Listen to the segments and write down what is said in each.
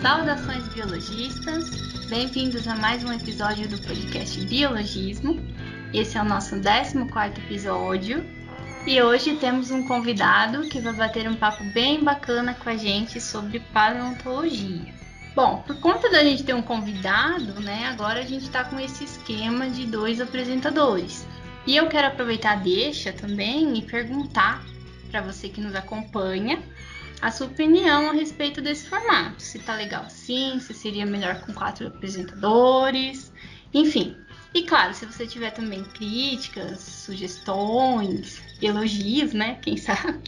Saudações biologistas, bem-vindos a mais um episódio do podcast Biologismo. Esse é o nosso 14º episódio e hoje temos um convidado que vai bater um papo bem bacana com a gente sobre paleontologia. Bom, por conta da gente ter um convidado, né, agora a gente está com esse esquema de 2 apresentadores. E eu quero aproveitar a deixa também e perguntar para você que nos acompanha a sua opinião a respeito desse formato. Se tá legal assim, se seria melhor com 4 apresentadores, enfim. E claro, se você tiver também críticas, sugestões, elogios, né? Quem sabe,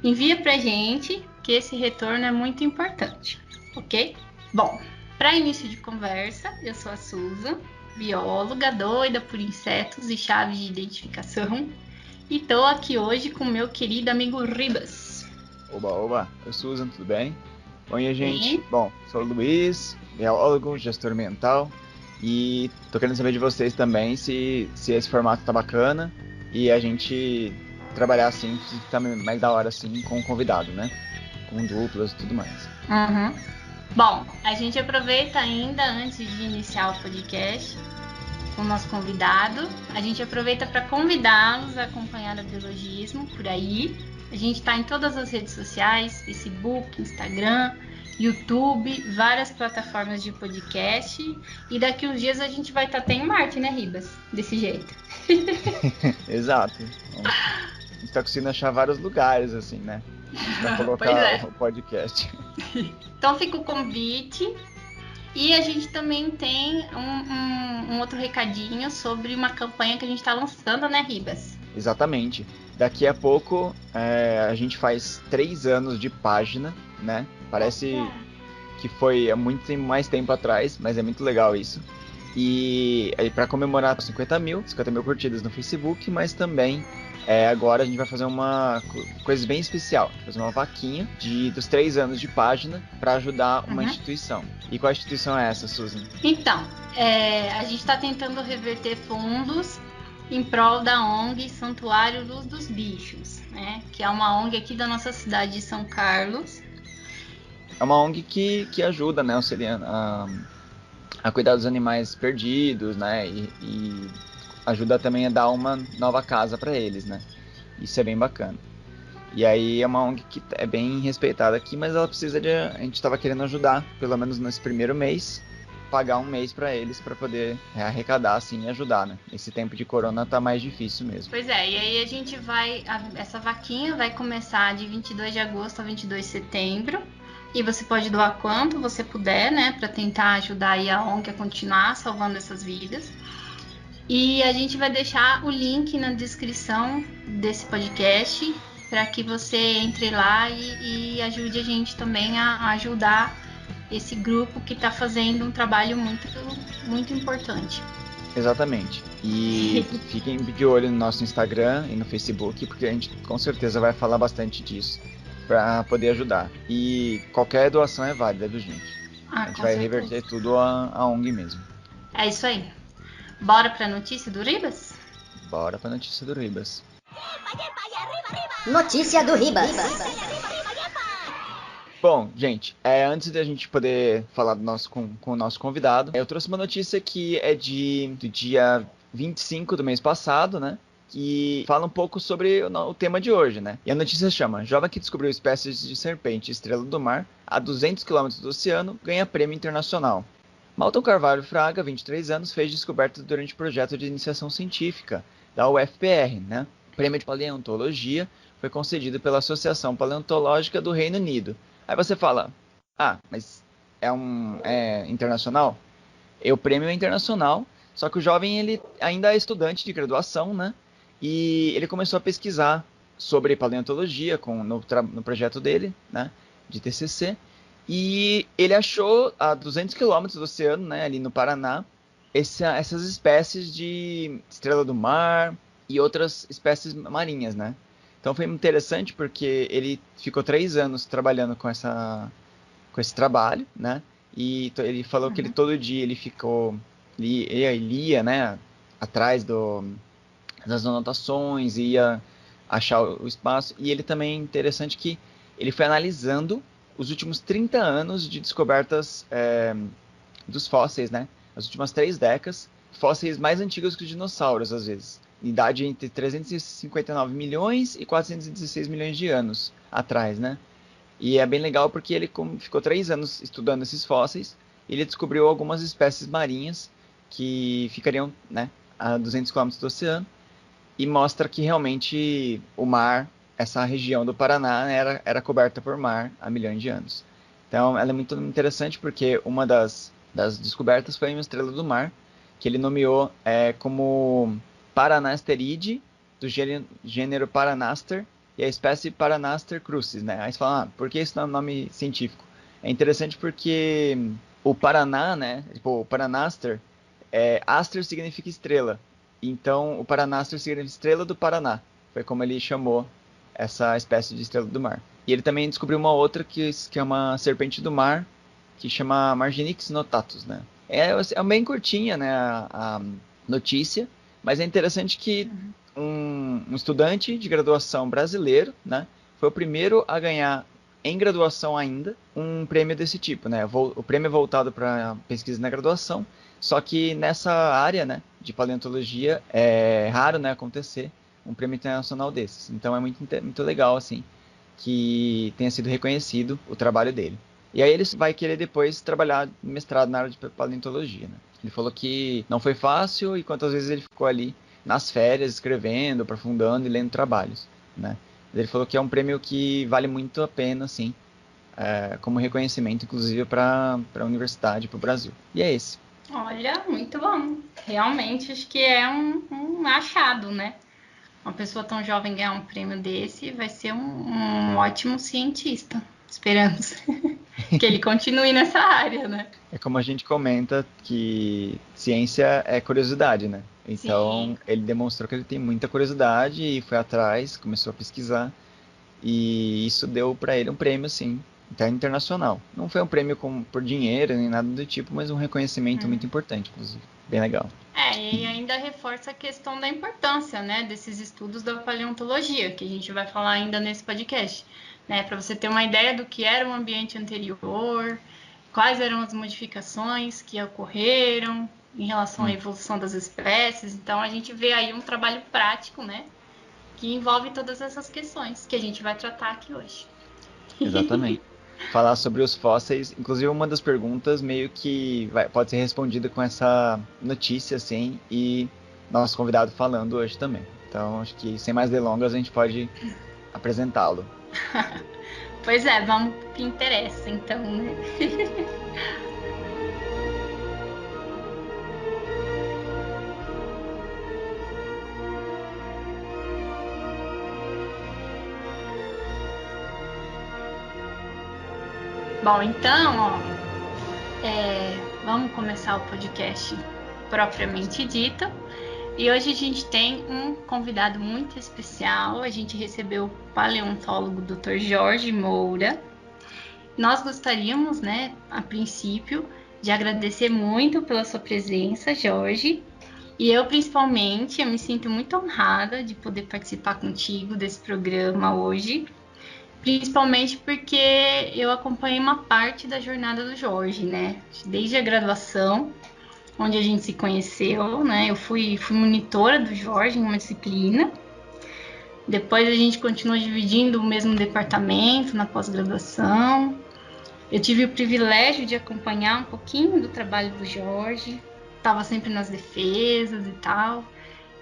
envia pra gente, que esse retorno é muito importante, ok? Bom, para início de conversa, eu sou a Susan, bióloga doida por insetos e chaves de identificação, e tô aqui hoje com meu querido amigo Ribas. Oba, oi Susan, tudo bem? Oi, gente. Bom, sou o Luiz, biólogo, gestor ambiental, e tô querendo saber de vocês também se esse formato tá bacana e a gente trabalhar assim, se tá mais da hora assim com o convidado, né? Com duplas e tudo mais. Uhum. Bom, a gente aproveita ainda antes de iniciar o podcast com o nosso convidado, a gente aproveita para convidá-los a acompanhar o Biologismo por aí. A gente está em todas as redes sociais, Facebook, Instagram, YouTube, várias plataformas de podcast. E daqui uns dias a gente vai estar até em Marte, né, Ribas? Desse jeito. Exato. Bom, a gente tá conseguindo achar vários lugares, assim, né? Pra colocar o podcast. Então fica o convite. E a gente também tem um outro recadinho sobre uma campanha que a gente está lançando, né, Ribas? Exatamente. Daqui a pouco a gente faz 3 anos de página, né? Parece que foi há muito mais tempo atrás, mas é muito legal isso. E aí, para comemorar 50 mil curtidas no Facebook, mas também agora a gente vai fazer uma coisa bem especial, fazer uma vaquinha dos 3 anos de página para ajudar uma instituição. E qual instituição é essa, Susan? Então, a gente está tentando reverter fundos em prol da ONG Santuário Luz dos Bichos, né? Que é uma ONG aqui da nossa cidade de São Carlos. É uma ONG que ajuda, né, auxiliando a cuidar dos animais perdidos, né, e ajuda também a dar uma nova casa para eles, né. Isso é bem bacana. E aí é uma ONG que é bem respeitada aqui, mas ela precisa a gente estava querendo ajudar, pelo menos nesse primeiro mês, pagar um mês para eles para poder arrecadar assim e ajudar, né. Esse tempo de corona tá mais difícil mesmo. Pois é, e aí a gente essa vaquinha vai começar de 22 de agosto a 22 de setembro. E você pode doar quanto você puder, né, para tentar ajudar aí a ONG a continuar salvando essas vidas. E a gente vai deixar o link na descrição desse podcast para que você entre lá e ajude a gente também a ajudar esse grupo que está fazendo um trabalho muito, muito importante. Exatamente. E fiquem de olho no nosso Instagram e no Facebook, porque a gente com certeza vai falar bastante disso para poder ajudar. E qualquer doação é válida, viu, gente? A gente vai reverter tudo a ONG mesmo. É isso aí. Bora para a notícia do Ribas? Bora para a notícia do Ribas. Notícia do Ribas. Bom, gente, antes da gente poder falar com o nosso convidado, eu trouxe uma notícia que é do dia 25 do mês passado, né? Que fala um pouco sobre o tema de hoje, né? E a notícia chama: Jovem que descobriu espécies de serpente estrela do mar a 200 km do oceano ganha prêmio internacional. Malton Carvalho Fraga, 23 anos, fez descoberta durante o projeto de iniciação científica da UFPR, né? O prêmio de paleontologia foi concedido pela Associação Paleontológica do Reino Unido. Aí você fala, mas é internacional? O prêmio é internacional, só que o jovem ele ainda é estudante de graduação, né? E ele começou a pesquisar sobre paleontologia no projeto dele, né? De TCC. E ele achou a 200 quilômetros do oceano, né? Ali no Paraná, essas espécies de estrela do mar e outras espécies marinhas, né? Então foi interessante porque ele ficou 3 anos trabalhando com esse trabalho, né? E ele falou que ele todo dia ele lia, né, atrás das anotações, ia achar o espaço. E ele também, interessante que ele foi analisando os últimos 30 anos de descobertas dos fósseis, né? As últimas 3 décadas, fósseis mais antigos que os dinossauros, às vezes. Idade entre 359 milhões e 416 milhões de anos atrás, né? E é bem legal porque ele ficou 3 anos estudando esses fósseis e ele descobriu algumas espécies marinhas que ficariam, né, a 200 quilômetros do oceano, e mostra que realmente o mar, essa região do Paraná, né, era coberta por mar há milhões de anos. Então ela é muito interessante porque uma das descobertas foi uma estrela do mar, que ele nomeou como Paranasteride, do gênero Paranaster, e a espécie Paranaster crucis, né? Aí você fala, por que esse nome científico? É interessante porque o Paraná, né? Tipo, o Paranaster, Aster significa estrela. Então, o Paranaster significa estrela do Paraná. Foi como ele chamou essa espécie de estrela do mar. E ele também descobriu uma outra que é uma serpente do mar, que chama Marginix notatus, né? É bem curtinha, né, a notícia, mas é interessante que um estudante de graduação brasileiro, né, foi o primeiro a ganhar, em graduação ainda, um prêmio desse tipo, né? O prêmio é voltado para pesquisa na graduação, só que nessa área, né, de paleontologia é raro, né, acontecer um prêmio internacional desses. Então é muito legal, assim, que tenha sido reconhecido o trabalho dele. E aí ele vai querer depois trabalhar mestrado na área de paleontologia, né? Ele falou que não foi fácil e quantas vezes ele ficou ali nas férias escrevendo, aprofundando e lendo trabalhos, né? Ele falou que é um prêmio que vale muito a pena, assim, como reconhecimento, inclusive para a universidade, para o Brasil. E é esse. Olha, muito bom. Realmente acho que é um achado, né? Uma pessoa tão jovem ganhar um prêmio desse vai ser um ótimo cientista. Esperamos que ele continue nessa área, né? É como a gente comenta que ciência é curiosidade, né? Então, Sim. ele demonstrou que ele tem muita curiosidade e foi atrás, começou a pesquisar. E isso deu para ele um prêmio, assim, até internacional. Não foi um prêmio por dinheiro nem nada do tipo, mas um reconhecimento muito importante, inclusive. Bem legal. E ainda reforça a questão da importância, né, desses estudos da paleontologia, que a gente vai falar ainda nesse podcast, né, para você ter uma ideia do que era o ambiente anterior, quais eram as modificações que ocorreram em relação à evolução das espécies. Então a gente vê aí um trabalho prático, né, que envolve todas essas questões que a gente vai tratar aqui hoje. Exatamente. Falar sobre os fósseis, inclusive uma das perguntas meio que pode ser respondida com essa notícia, assim, e nosso convidado falando hoje também. Então, acho que sem mais delongas a gente pode apresentá-lo. Pois é, vamos pro que interessa, então, né? Bom, então, vamos começar o podcast propriamente dito. E hoje a gente tem um convidado muito especial. A gente recebeu o paleontólogo Dr. Jorge Moura. Nós gostaríamos, né, a princípio, de agradecer muito pela sua presença, Jorge. E eu, principalmente, eu me sinto muito honrada de poder participar contigo desse programa hoje. Principalmente porque eu acompanhei uma parte da jornada do Jorge, né? Desde a graduação, onde a gente se conheceu, né? Eu fui monitora do Jorge em uma disciplina. Depois a gente continuou dividindo o mesmo departamento na pós-graduação. Eu tive o privilégio de acompanhar um pouquinho do trabalho do Jorge. Estava sempre nas defesas e tal.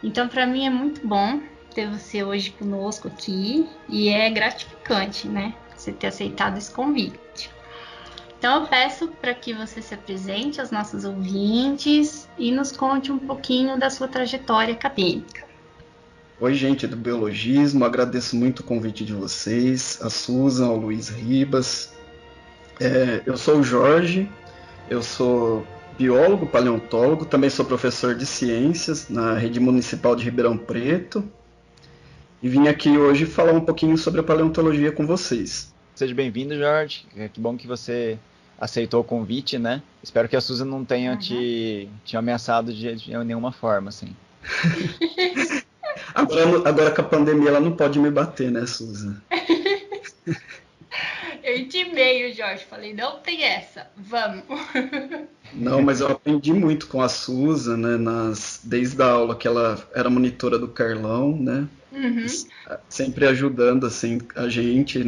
Então, para mim é muito bom ter você hoje conosco aqui e é gratificante, né? Você ter aceitado esse convite. Então eu peço para que você se apresente aos nossos ouvintes e nos conte um pouquinho da sua trajetória acadêmica. Oi, gente do Biologismo, agradeço muito o convite de vocês, a Susan, ao Luiz Ribas. Eu sou o Jorge, eu sou biólogo, paleontólogo, também sou professor de ciências na Rede Municipal de Ribeirão Preto. e vim aqui hoje falar um pouquinho sobre a paleontologia com vocês. Seja bem-vindo, Jorge. Que bom que você aceitou o convite, né? Espero que a Susan não tenha te ameaçado de nenhuma forma, assim. Agora com a pandemia ela não pode me bater, né, Susan? Eu intimei o Jorge, falei, não tem essa, vamos. Não, mas eu aprendi muito com a Susan, né, desde a aula que ela era monitora do Carlão, né, sempre ajudando, assim, a gente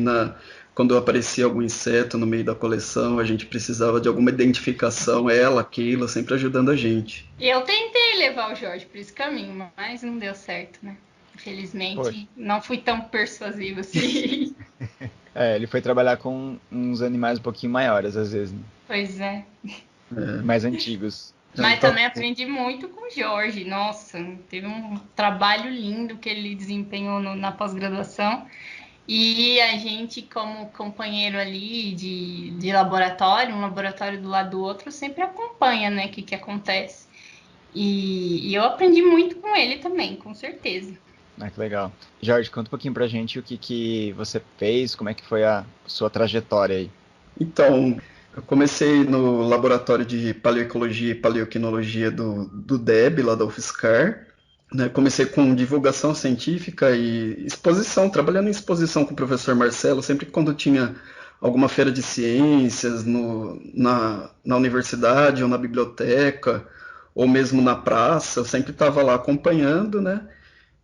quando aparecia algum inseto no meio da coleção, a gente precisava de alguma identificação, ela, Keila, sempre ajudando a gente. E eu tentei levar o Jorge por esse caminho, mas não deu certo, né? Infelizmente, não fui tão persuasiva assim. Ele foi trabalhar com uns animais um pouquinho maiores, às vezes, né? Pois é. Mais antigos. Mas também aprendi muito com o Jorge. Nossa, teve um trabalho lindo que ele desempenhou na pós-graduação. E a gente, como companheiro ali de laboratório, um laboratório do lado do outro, sempre acompanha, né, o que acontece. E eu aprendi muito com ele também, com certeza. Que legal. Jorge, conta um pouquinho pra gente o que você fez, como é que foi a sua trajetória aí. Então, eu comecei no laboratório de paleoecologia e paleoquinologia do DEB, lá da UFSCar. Né? Comecei com divulgação científica e exposição, trabalhando em exposição com o professor Marcelo, sempre que quando tinha alguma feira de ciências na universidade ou na biblioteca, ou mesmo na praça, eu sempre estava lá acompanhando, né?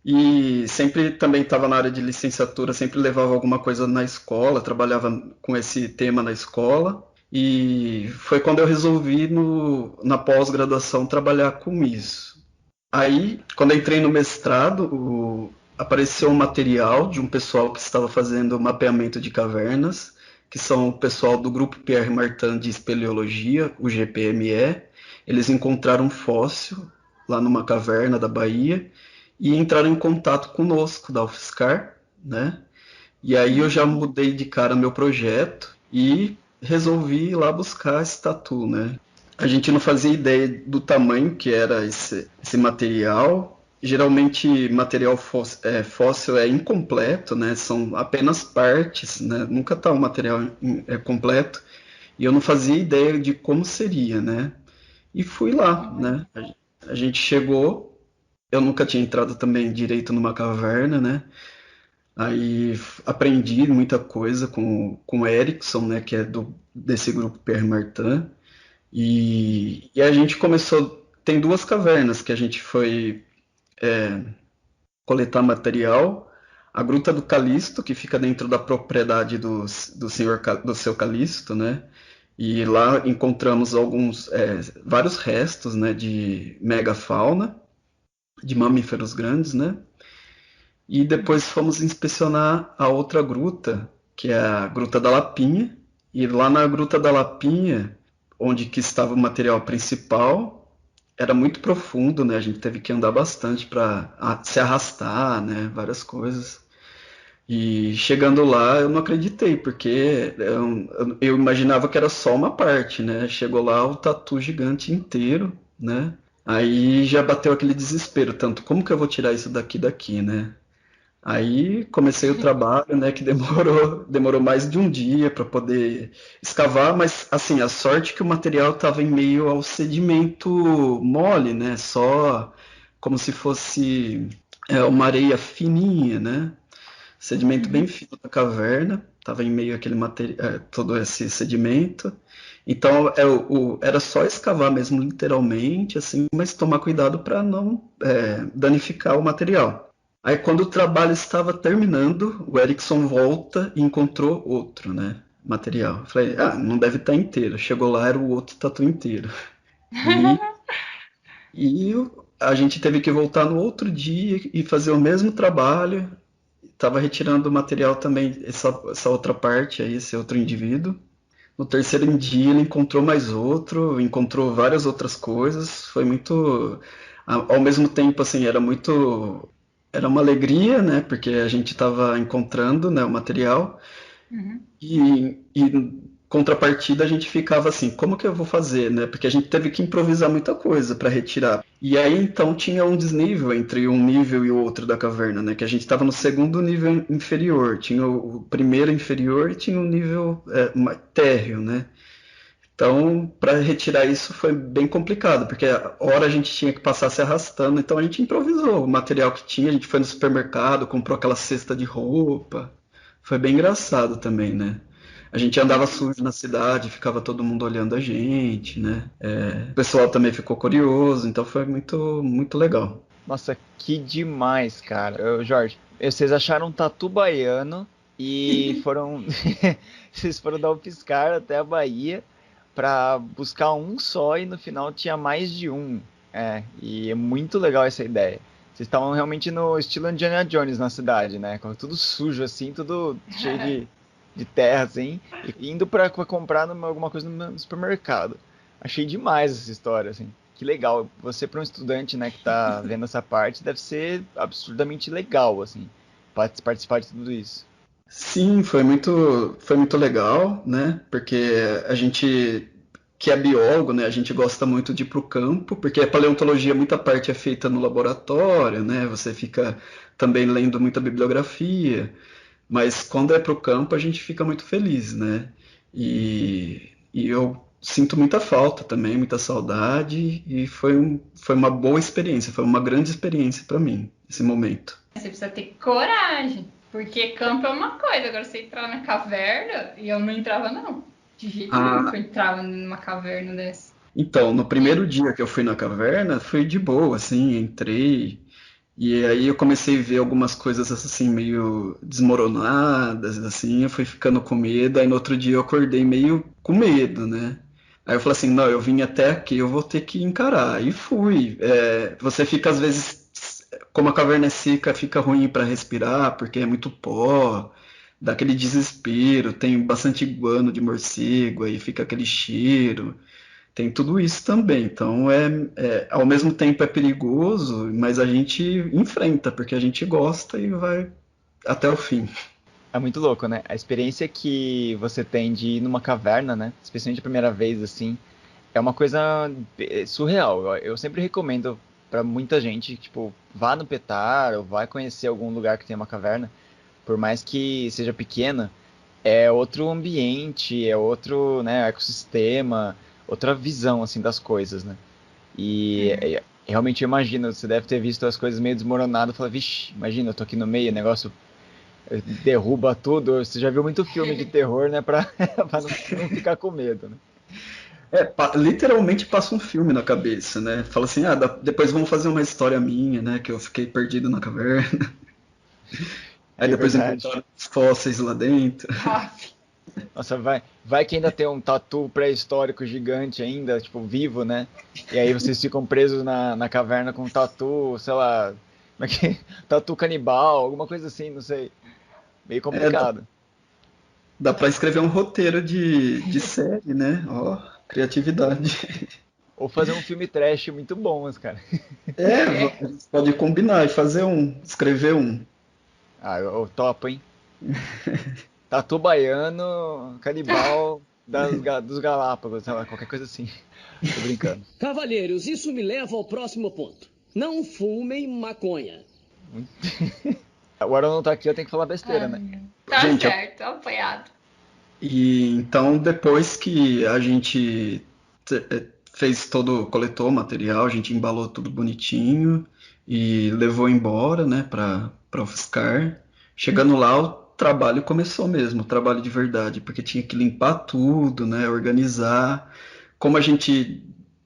E sempre também estava na área de licenciatura, sempre levava alguma coisa na escola, trabalhava com esse tema na escola. E foi quando eu resolvi, na pós-graduação, trabalhar com isso. Aí, quando eu entrei no mestrado, apareceu um material de um pessoal que estava fazendo mapeamento de cavernas, que são o pessoal do Grupo Pierre Martin de Espeleologia, o GPME. Eles encontraram um fóssil lá numa caverna da Bahia, e entraram em contato conosco da UFSCar, né? E aí eu já mudei de cara meu projeto e resolvi ir lá buscar esse tatu, né? A gente não fazia ideia do tamanho que era esse material. Geralmente material fóssil é incompleto, né? São apenas partes, né? Nunca está um material completo. E eu não fazia ideia de como seria, né? E fui lá, né? A gente chegou. Eu nunca tinha entrado também direito numa caverna, né? Aí aprendi muita coisa com o Erickson, né? Que é desse grupo Pierre Martin. E a gente começou... Tem duas cavernas que a gente foi coletar material. A Gruta do Calisto, que fica dentro da propriedade do seu Calisto, né? E lá encontramos vários restos, né, de megafauna, de mamíferos grandes, né? E depois fomos inspecionar a outra gruta, que é a Gruta da Lapinha. E lá na Gruta da Lapinha, onde que estava o material principal, era muito profundo, né? A gente teve que andar bastante para se arrastar, né? Várias coisas. E chegando lá, eu não acreditei, porque eu imaginava que era só uma parte, né? Chegou lá o tatu gigante inteiro, né? Aí já bateu aquele desespero, tanto como que eu vou tirar isso daqui, né? Aí comecei o trabalho, né, que demorou mais de um dia para poder escavar, mas assim, a sorte é que o material estava em meio ao sedimento mole, né? Só como se fosse uma areia fininha, né? Sedimento bem fino da caverna, estava em meio àquele todo esse sedimento. Então era só escavar mesmo, literalmente, assim, mas tomar cuidado para não danificar o material. Aí quando o trabalho estava terminando, o Erickson volta e encontrou outro, né, material. Eu falei, não deve estar inteiro. Chegou lá, era o outro tatu inteiro. E a gente teve que voltar no outro dia e fazer o mesmo trabalho. Estava retirando o material também, essa outra parte aí, esse outro indivíduo. No terceiro dia ele encontrou mais outro, encontrou várias outras coisas. Foi muito... Ao mesmo tempo, assim, era uma alegria, né? Porque a gente estava encontrando, né, o material. E contrapartida a gente ficava assim, como que eu vou fazer, né? Porque a gente teve que improvisar muita coisa para retirar. E aí então tinha um desnível entre um nível e o outro da caverna, né? Que a gente estava no segundo nível inferior, tinha o primeiro inferior e tinha o nível térreo, né? Então, para retirar isso foi bem complicado, porque a hora a gente tinha que passar se arrastando, então a gente improvisou o material que tinha, a gente foi no supermercado, comprou aquela cesta de roupa. Foi bem engraçado também, né? A gente andava sujo na cidade, ficava todo mundo olhando a gente, né? O pessoal também ficou curioso, então foi muito, muito legal. Nossa, que demais, cara. Jorge, vocês acharam um tatu baiano e foram. Vocês foram dar um piscar até a Bahia pra buscar um só e no final tinha mais de um. E é muito legal essa ideia. Vocês estavam realmente no estilo Indiana Jones na cidade, né? Com tudo sujo assim, tudo cheio de terra assim, e indo pra comprar alguma coisa no supermercado. Achei demais essa história, assim. Que legal. Você, para um estudante, né, que tá vendo essa parte, deve ser absurdamente legal, assim, participar de tudo isso. Sim, foi muito legal, né? Porque a gente que é biólogo, né? A gente gosta muito de ir para o campo, porque a paleontologia, muita parte é feita no laboratório, né? Você fica também lendo muita bibliografia, mas quando é para o campo a gente fica muito feliz, né? E eu sinto muita falta também, muita saudade, e foi uma boa experiência, foi uma grande experiência para mim, esse momento. Você precisa ter coragem, porque campo é uma coisa, agora você entrar na caverna, e eu não entrava não. De jeito nenhum que eu entrava numa caverna dessa. Então, no primeiro dia que eu fui na caverna, foi de boa, assim, entrei, e aí eu comecei a ver algumas coisas assim meio desmoronadas, assim, eu fui ficando com medo, aí no outro dia eu acordei meio com medo, né? Aí eu falei assim, não, eu vim até aqui, eu vou ter que encarar. E fui. Você fica às vezes, como a caverna é seca, fica ruim para respirar, porque é muito pó, dá aquele desespero, tem bastante guano de morcego, aí fica aquele cheiro. Tem tudo isso também. Então, ao mesmo tempo é perigoso, mas a gente enfrenta, porque a gente gosta e vai até o fim. É muito louco, né? A experiência que você tem de ir numa caverna, né? Especialmente a primeira vez, assim, é uma coisa surreal. Eu sempre recomendo pra muita gente, tipo, vá no Petar ou vai conhecer algum lugar que tenha uma caverna, por mais que seja pequena, é outro ambiente, é outro, né, ecossistema, outra visão, assim, das coisas, né? Realmente eu imagino, você deve ter visto as coisas meio desmoronadas e fala, vixe, imagina, eu tô aqui no meio, o negócio derruba tudo. Você já viu muito filme de terror, né, pra, pra não ficar com medo, né? Literalmente passa um filme na cabeça, né? Fala assim, depois vamos fazer uma história minha, né? Que eu fiquei perdido na caverna. Aí É depois verdade. encontraram os fósseis lá dentro. Nossa, vai que ainda tem um tatu pré-histórico gigante ainda, tipo, vivo, né? E aí vocês ficam presos na caverna com um tatu, sei lá, como é que... Tatu canibal, alguma coisa assim, não sei. Meio É, dá, complicado. dá pra escrever um roteiro de série, né? Ó, criatividade. Ou fazer um filme trash muito bom, mas, cara. A gente pode combinar e fazer escrever um. Ah, eu topo, hein? Tatu baiano, canibal dos Galápagos, sei lá, qualquer coisa assim. Tô brincando. Cavalheiros, isso me leva ao próximo ponto. Não fumem maconha. Agora eu não tá aqui, eu tenho que falar besteira, né? Tá Gente, certo, apoiado. E então, depois que a gente coletou o material, a gente embalou tudo bonitinho e levou embora, né, para UFSCar. Chegando lá, o trabalho começou mesmo, o trabalho de verdade, porque tinha que limpar tudo, né, organizar. Como a gente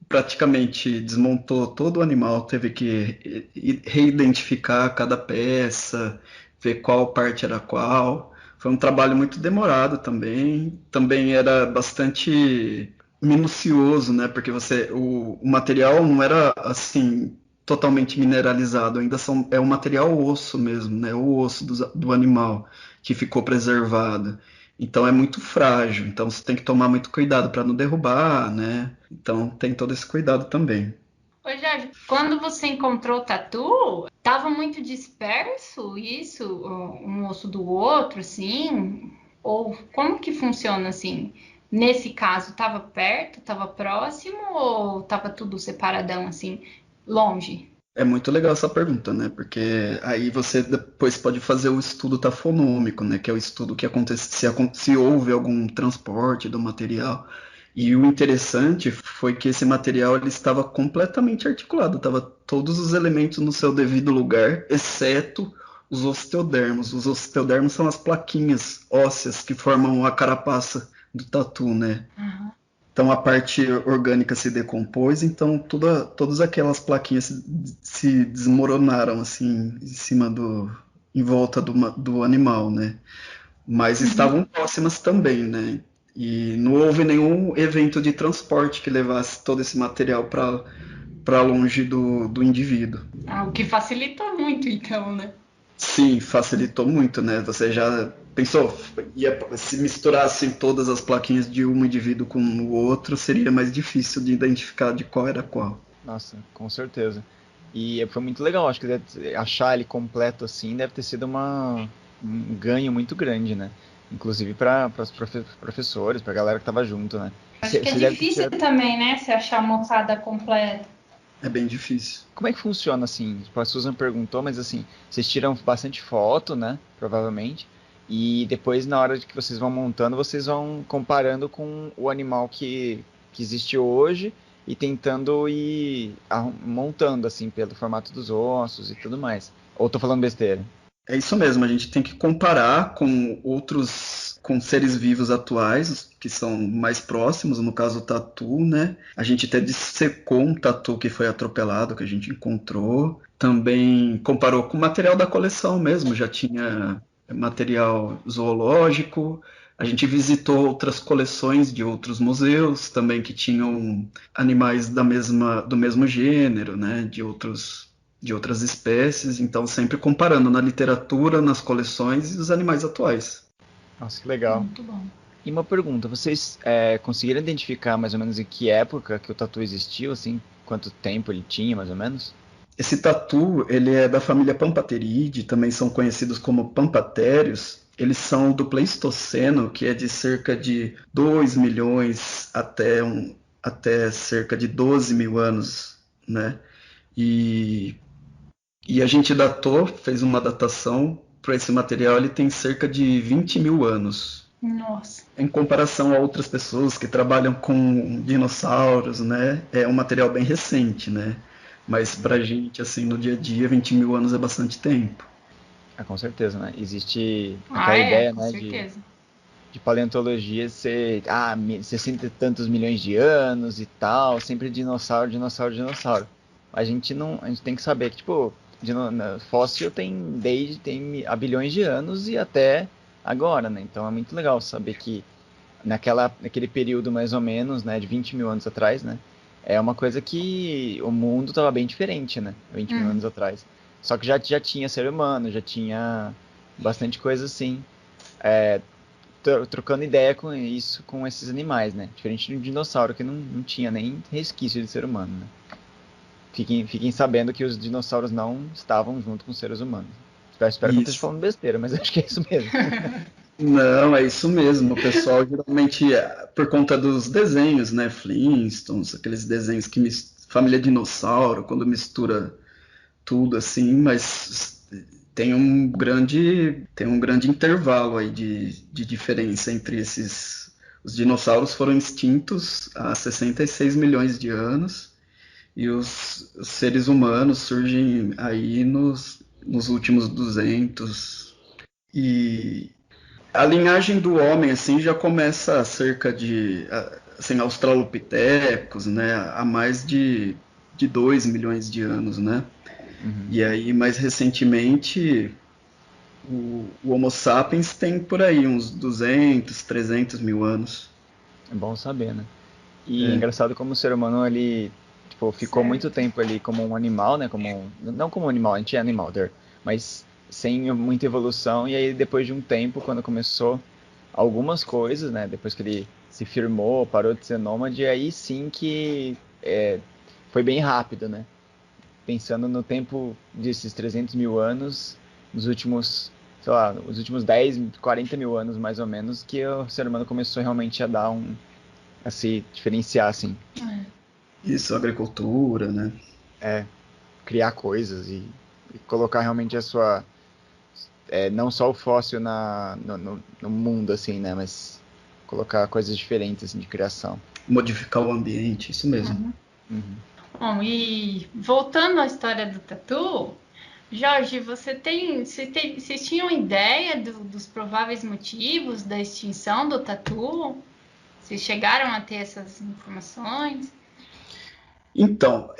praticamente desmontou todo o animal, teve que reidentificar cada peça, ver qual parte era qual. Foi um trabalho muito demorado também. Também era bastante minucioso, né? Porque o material não era assim totalmente mineralizado, é um material osso mesmo, né? O osso do animal que ficou preservado. Então é muito frágil. Então você tem que tomar muito cuidado para não derrubar, né? Então tem todo esse cuidado também. Ô, Jorge, quando você encontrou o tatu, tava muito disperso isso, um osso do outro, assim? Ou como que funciona assim? nesse caso, estava perto, estava próximo ou estava tudo separadão, assim, longe? É muito legal essa pergunta, né? Porque aí você depois pode fazer o estudo tafonômico, né? Que é o estudo que acontece se houve algum transporte do material. E o interessante foi que esse material ele estava completamente articulado, estava todos os elementos no seu devido lugar, exceto os osteodermos. Os osteodermos são as plaquinhas ósseas que formam a carapaça do tatu, né? Aham. Então a parte orgânica se decompôs, então todas aquelas plaquinhas se desmoronaram assim em volta do animal, né? Mas Uhum. estavam próximas também, né? E não houve nenhum evento de transporte que levasse todo esse material para longe do indivíduo. Ah, o que facilitou muito, então, né? Sim, facilitou muito, né? Você já pensou, se misturassem todas as plaquinhas de um indivíduo com o outro, seria mais difícil de identificar de qual era qual. Nossa, com certeza. E foi muito legal, acho que achar ele completo assim deve ter sido um ganho muito grande, né? Inclusive para os professores, para a galera que tava junto, né? Acho que é Você deve ter difícil tirado... também, né? Se achar a moçada completa. É bem difícil. Como é que funciona assim? Tipo, a Susan perguntou, mas assim, vocês tiram bastante foto, né? Provavelmente. E depois, na hora de que vocês vão montando, vocês vão comparando com o animal que existe hoje e tentando ir montando, assim, pelo formato dos ossos e tudo mais. Ou tô falando besteira? É isso mesmo, a gente tem que comparar com com seres vivos atuais, que são mais próximos, no caso o tatu, né? A gente até dissecou um tatu que foi atropelado, que a gente encontrou. Também comparou com o material da coleção mesmo, já tinha material zoológico. A gente visitou outras coleções de outros museus também que tinham animais do mesmo gênero, né? De outras espécies, então sempre comparando na literatura, nas coleções e os animais atuais. Nossa, que legal. Muito bom. E uma pergunta, vocês conseguiram identificar mais ou menos em que época que o tatu existiu, assim? Quanto tempo ele tinha, mais ou menos? Esse tatu, ele é da família Pampateridae, também são conhecidos como pampatérios. Eles são do Pleistoceno, que é de cerca de 2 milhões até cerca de 12 mil anos, né? E, e a gente fez uma datação para esse material, ele tem cerca de 20 mil anos. Nossa. Em comparação a outras pessoas que trabalham com dinossauros, né? É um material bem recente, né? Mas pra gente, assim, no dia a dia, 20 mil anos é bastante tempo. Ah, com certeza, né? Existe Ah, aquela é, ideia, com né, certeza. de paleontologia ser 60 e tantos milhões de anos e tal, sempre dinossauro, dinossauro, dinossauro. A gente tem que saber que, tipo, fóssil tem há bilhões de anos e até agora, né? Então é muito legal saber que naquele período mais ou menos, né, de 20 mil anos atrás, né, é uma coisa que o mundo estava bem diferente, né, 20 mil anos Hum. atrás. Só que já tinha ser humano, já tinha bastante coisa assim, trocando ideia com isso, com esses animais, né, diferente de um dinossauro que não tinha nem resquício de ser humano, né. Fiquem sabendo que os dinossauros não estavam junto com os seres humanos. Espero que eu não esteja Isso. falando besteira, mas acho que é isso mesmo. Não, é isso mesmo. O pessoal geralmente, por conta dos desenhos, né? Flintstones, aqueles desenhos família dinossauro, quando mistura tudo assim, mas tem um grande intervalo aí de diferença entre esses. Os dinossauros foram extintos há 66 milhões de anos e os seres humanos surgem aí nos últimos 200. E a linhagem do homem assim já começa há cerca de assim, australopitecos, né, há mais de 2 milhões de anos, né? Uhum. E aí, mais recentemente, o Homo sapiens tem por aí uns 200, 300 mil anos. É bom saber, né? E é É, engraçado como o ser humano, ele, tipo, ficou muito Certo. tempo ali como um animal, né? Não como um animal, a gente é animal, mas sem muita evolução. E aí, depois de um tempo, quando começou algumas coisas, né? Depois que ele se firmou, parou de ser nômade, aí sim que foi bem rápido, né? Pensando no tempo desses 300 mil anos, nos últimos sei lá, os últimos 10, 40 mil anos, mais ou menos, que o ser humano começou realmente a se diferenciar, assim. Isso, agricultura, né? Criar coisas e colocar realmente a sua... não só o fóssil no mundo, assim, né? Mas colocar coisas diferentes, assim, de criação. Modificar o ambiente, isso mesmo. Uhum. Bom, e voltando à história do tatu, Jorge, vocês tinham ideia dos prováveis motivos da extinção do tatu? Vocês chegaram a ter essas informações? Então,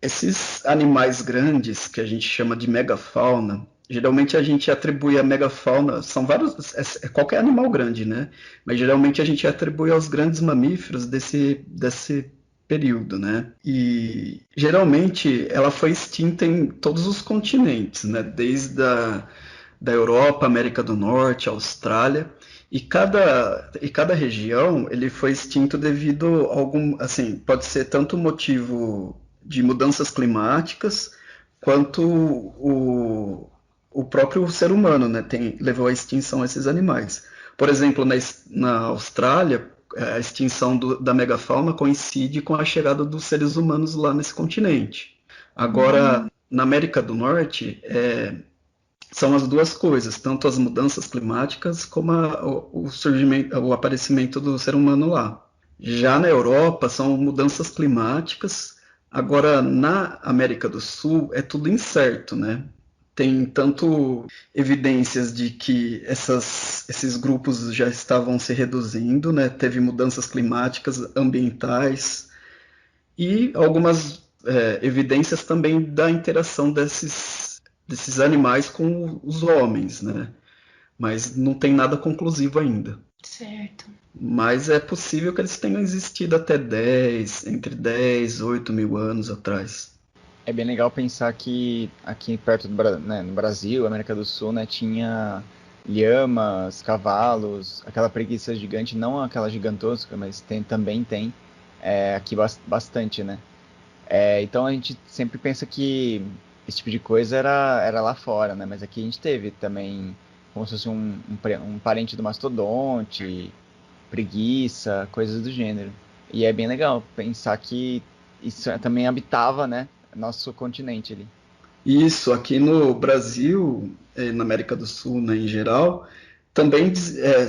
esses animais grandes que a gente chama de megafauna, geralmente a gente atribui a megafauna, são vários, qualquer animal grande, né? Mas geralmente a gente atribui aos grandes mamíferos desse período, né? E geralmente ela foi extinta em todos os continentes, né? Desde da Europa, América do Norte, Austrália. E cada região ele foi extinto devido a algum, assim, pode ser tanto motivo de mudanças climáticas quanto o próprio ser humano, né, levou à extinção esses animais. Por exemplo, na Austrália, a extinção da megafauna coincide com a chegada dos seres humanos lá nesse continente. Agora, na América do Norte, são as duas coisas, tanto as mudanças climáticas como o surgimento, o aparecimento do ser humano lá. Já na Europa são mudanças climáticas. Agora na América do Sul é tudo incerto, né? Tem tanto evidências de que esses grupos já estavam se reduzindo, né? Teve mudanças climáticas, ambientais e algumas evidências também da interação desses animais com os homens, né? Mas não tem nada conclusivo ainda. Certo. Mas é possível que eles tenham existido até entre 10 e 8 mil anos atrás. É bem legal pensar que aqui perto né, no Brasil, América do Sul, né, tinha lhamas, cavalos, aquela preguiça gigante, não aquela gigantosca, mas também tem aqui bastante, né? Então a gente sempre pensa que esse tipo de coisa era lá fora, né? Mas aqui a gente teve também como se fosse um parente do mastodonte, preguiça, coisas do gênero. E é bem legal pensar que isso também habitava, né, nosso continente ali. Isso, aqui no Brasil, na América do Sul, né, em geral, também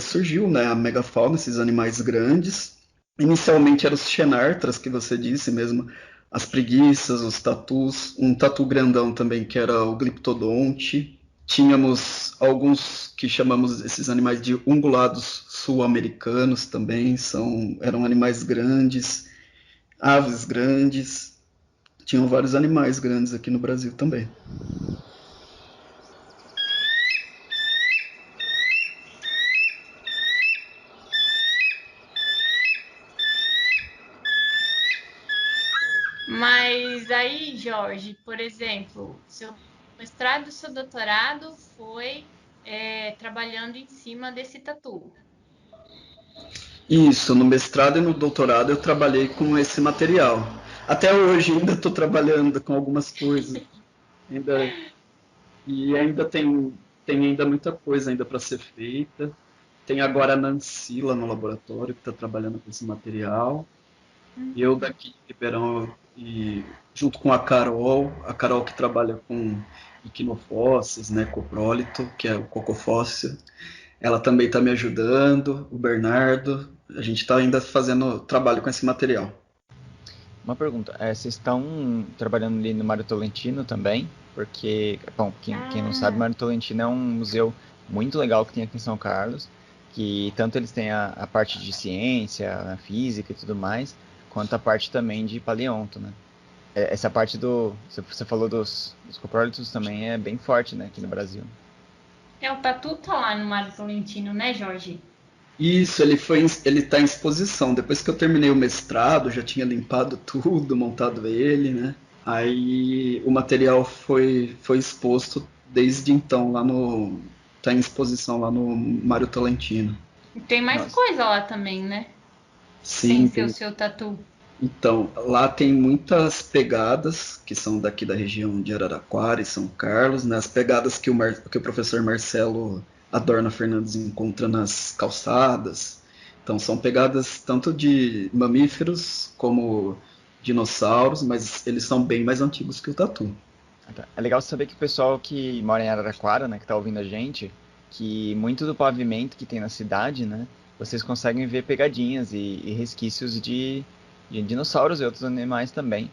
surgiu, né, a megafauna, esses animais grandes. Inicialmente eram os xenartras, que você disse mesmo, as preguiças, os tatus, um tatu grandão também, que era o gliptodonte. Tínhamos alguns que chamamos esses animais de ungulados sul-americanos também, eram animais grandes, aves grandes. Tinham vários animais grandes aqui no Brasil também. Mas aí, Jorge, por exemplo, seu mestrado e seu doutorado foi trabalhando em cima desse tatu. Isso, no mestrado e no doutorado eu trabalhei com esse material. Até hoje ainda estou trabalhando com algumas coisas. Ainda, e ainda tem ainda muita coisa ainda para ser feita. Tem agora a Nancy lá no laboratório que está trabalhando com esse material. Eu daqui de Ribeirão, e junto com a Carol que trabalha com equinofósseis, né, coprólito, que é o cocofóssil, ela também está me ajudando, o Bernardo, a gente está ainda fazendo trabalho com esse material. Uma pergunta, vocês estão trabalhando ali no Mário Tolentino também? Porque, bom, quem não sabe, Mário Tolentino é um museu muito legal que tem aqui em São Carlos, que tanto eles têm a parte de ciência, a física e tudo mais, quanto a parte também de paleonto, né? Essa parte você falou dos coprólitos também é bem forte, né, aqui no Brasil. O tatu tá lá no Mário Tolentino, né, Jorge? Isso, ele está em exposição. Depois que eu terminei o mestrado, já tinha limpado tudo, montado ele, né? Aí o material foi exposto desde então tá em exposição lá no Mário Tolentino. E tem mais Nossa. coisa lá também, né? Sem Sim, ser o seu tatu. Então, lá tem muitas pegadas que são daqui da região de Araraquara e São Carlos, né? As pegadas que o professor Marcelo Adorna Fernandes encontra nas calçadas. Então, são pegadas tanto de mamíferos como dinossauros, mas eles são bem mais antigos que o tatu. É legal saber que o pessoal que mora em Araraquara, né, que tá ouvindo a gente, que muito do pavimento que tem na cidade, né, vocês conseguem ver pegadinhas e resquícios de dinossauros e outros animais também.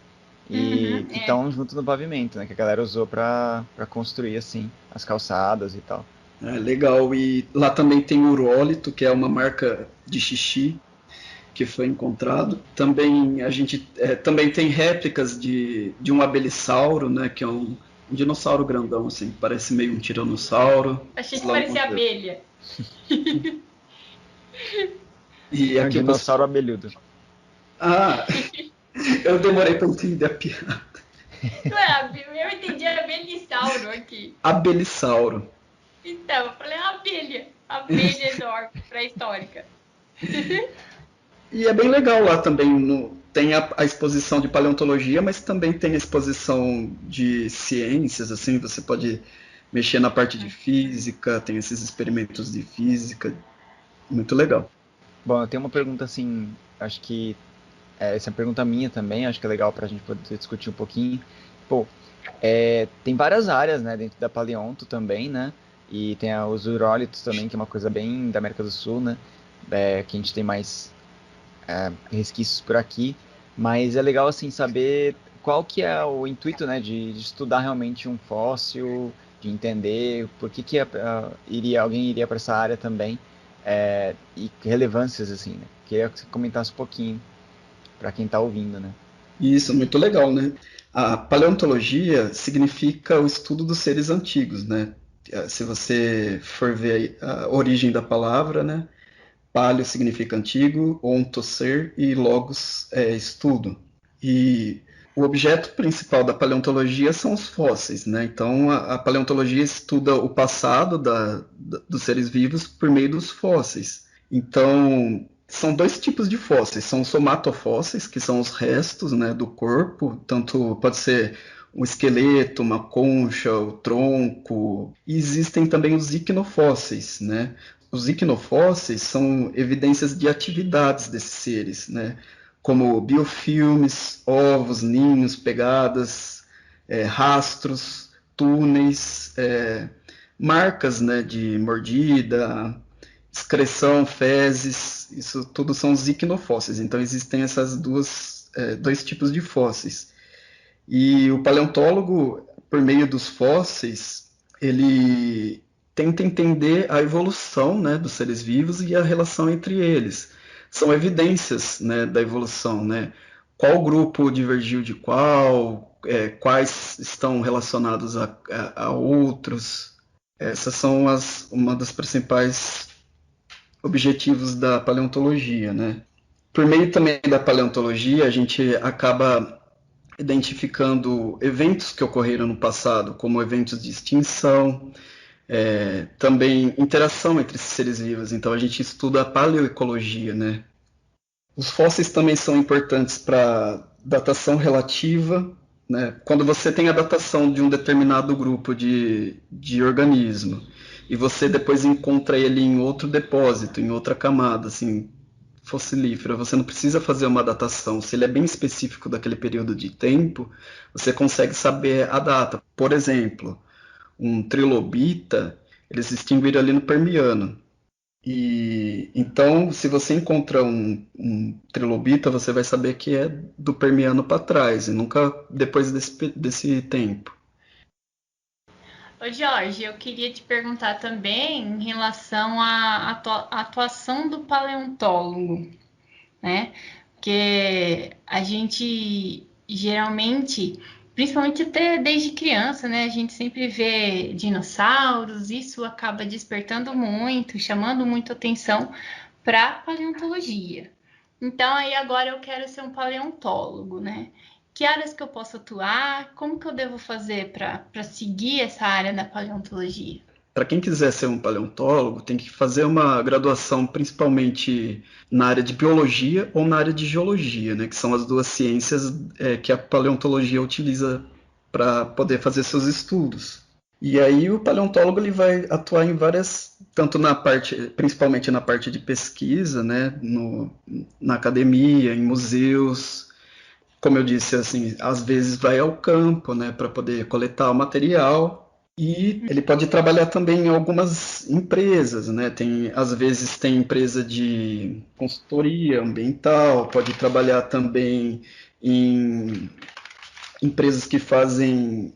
E Uhum, que é. estão junto no pavimento, né, que a galera usou pra construir, assim, as calçadas e tal. É legal. E lá também tem o urólito, que é uma marca de xixi que foi encontrado. Também a gente também tem réplicas de um abelisauro, né, que é um dinossauro grandão, assim, parece meio um tiranossauro. Achei que Lá no parecia museu. abelha. E É um aqui o dinossauro pessoal. abelhudo. Ah, eu demorei para entender a piada. Eu entendi abelisauro aqui. Abelisauro. Então, eu falei abelha. Abelha enorme, pré-histórica. E é bem legal lá também. Tem a exposição de paleontologia, mas também tem a exposição de ciências, assim, você pode mexer na parte de física, tem esses experimentos de física, muito legal. Bom, eu tenho uma pergunta, assim, acho que essa é uma pergunta minha também, acho que é legal pra gente poder discutir um pouquinho. Pô, tem várias áreas, né, dentro da paleonto também, né? E tem os urólitos também, que é uma coisa bem da América do Sul, né? Que a gente tem mais resquícios por aqui. Mas é legal, assim, saber qual que é o intuito, né, de estudar realmente um fóssil, de entender por que que alguém iria para essa área também, e relevâncias, assim, né? Queria que você comentasse um pouquinho para quem está ouvindo, né? E isso é muito legal, né? A paleontologia significa o estudo dos seres antigos, né? Se você for ver a origem da palavra, né? Paleo significa antigo, onto ser e logos é estudo. E o objeto principal da paleontologia são os fósseis, né? Então a paleontologia estuda o passado dos seres vivos por meio dos fósseis. Então são dois tipos de fósseis, são os somatofósseis, que são os restos, né, do corpo, tanto pode ser um esqueleto, uma concha, o tronco. E existem também os icnofósseis, né? Os icnofósseis são evidências de atividades desses seres, né? Como biofilmes, ovos, ninhos, pegadas, rastros, túneis, marcas, né, de mordida, excreção, fezes, isso tudo são os icnofósseis. Então existem essas dois tipos de fósseis. E o paleontólogo, por meio dos fósseis, ele tenta entender a evolução, né, dos seres vivos e a relação entre eles. São evidências, né, da evolução, né? Qual grupo divergiu de qual, quais estão relacionados a outros. Essas são uma das principais objetivos da paleontologia, né? Por meio também da paleontologia, a gente acaba identificando eventos que ocorreram no passado, como eventos de extinção, também interação entre seres vivos. Então a gente estuda a paleoecologia, né? Os fósseis também são importantes para datação relativa, né? Quando você tem a datação de um determinado grupo de organismo e você depois encontra ele em outro depósito, em outra camada, assim, fossilífera, você não precisa fazer uma datação. Se ele é bem específico daquele período de tempo, você consegue saber a data. Por exemplo, um trilobita, eles se extinguiram ali no Permiano. E então, se você encontra um trilobita, você vai saber que é do Permiano para trás, e nunca depois desse tempo. Ô Jorge, eu queria te perguntar também em relação à atuação do paleontólogo, né? Porque a gente geralmente, principalmente até desde criança, né? A gente sempre vê dinossauros, isso acaba despertando muito, chamando muito atenção para a paleontologia. Então, aí agora eu quero ser um paleontólogo, né? Que áreas que eu posso atuar? Como que eu devo fazer para seguir essa área da paleontologia? para quem quiser ser um paleontólogo, tem que fazer uma graduação principalmente na área de biologia ou na área de geologia, né, que são as duas ciências que a paleontologia utiliza para poder fazer seus estudos. E aí o paleontólogo ele vai atuar em várias, tanto na parte, principalmente na parte de pesquisa, né, na academia, em museus, como eu disse, assim, às vezes vai ao campo, né, para poder coletar o material. E ele pode trabalhar também em algumas empresas, né? Às vezes tem empresa de consultoria ambiental, pode trabalhar também em empresas que fazem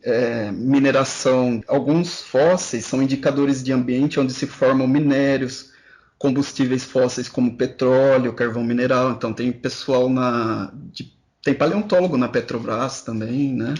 mineração. Alguns fósseis são indicadores de ambiente onde se formam minérios, combustíveis fósseis como petróleo, carvão mineral. Então tem pessoal tem paleontólogo na Petrobras também, né?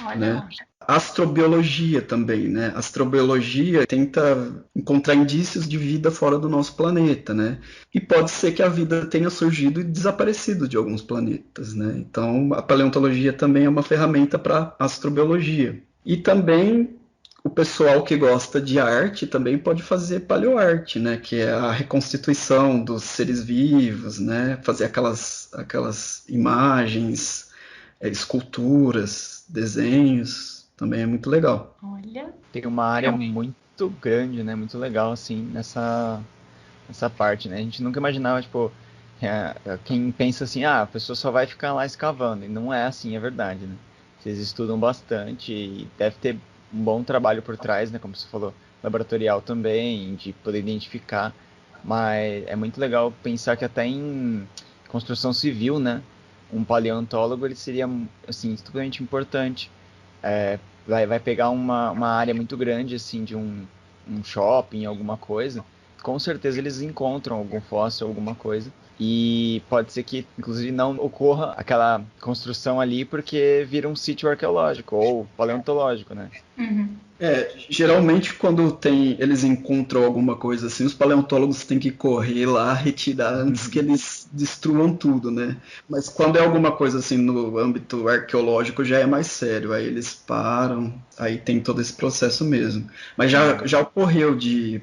Olha. Né? Astrobiologia também, né? Astrobiologia tenta encontrar indícios de vida fora do nosso planeta, né? E pode ser que a vida tenha surgido e desaparecido de alguns planetas, né? Então, a paleontologia também é uma ferramenta para astrobiologia. E também o pessoal que gosta de arte também pode fazer paleoarte, né? Que é a reconstituição dos seres vivos, né? Fazer aquelas imagens, esculturas, desenhos. Também é muito legal. Olha. Tem uma área muito grande, né? Muito legal, assim, nessa parte, né? A gente nunca imaginava, tipo, quem pensa assim, a pessoa só vai ficar lá escavando. E não é assim, é verdade, né? Vocês estudam bastante e deve ter um bom trabalho por trás, né? Como você falou, laboratorial também, de poder identificar. Mas é muito legal pensar que até em construção civil, né? Um paleontólogo, ele seria, assim, extremamente importante. Vai pegar uma área muito grande, assim, de um shopping, alguma coisa. Com certeza eles encontram algum fóssil, alguma coisa. E pode ser que, inclusive, não ocorra aquela construção ali porque vira um sítio arqueológico ou paleontológico, né? Uhum. Geralmente quando eles encontram alguma coisa assim, os paleontólogos têm que correr lá, retirar antes que eles destruam tudo, né? Mas quando é alguma coisa assim no âmbito arqueológico já é mais sério, aí eles param, aí tem todo esse processo mesmo. Mas já ocorreu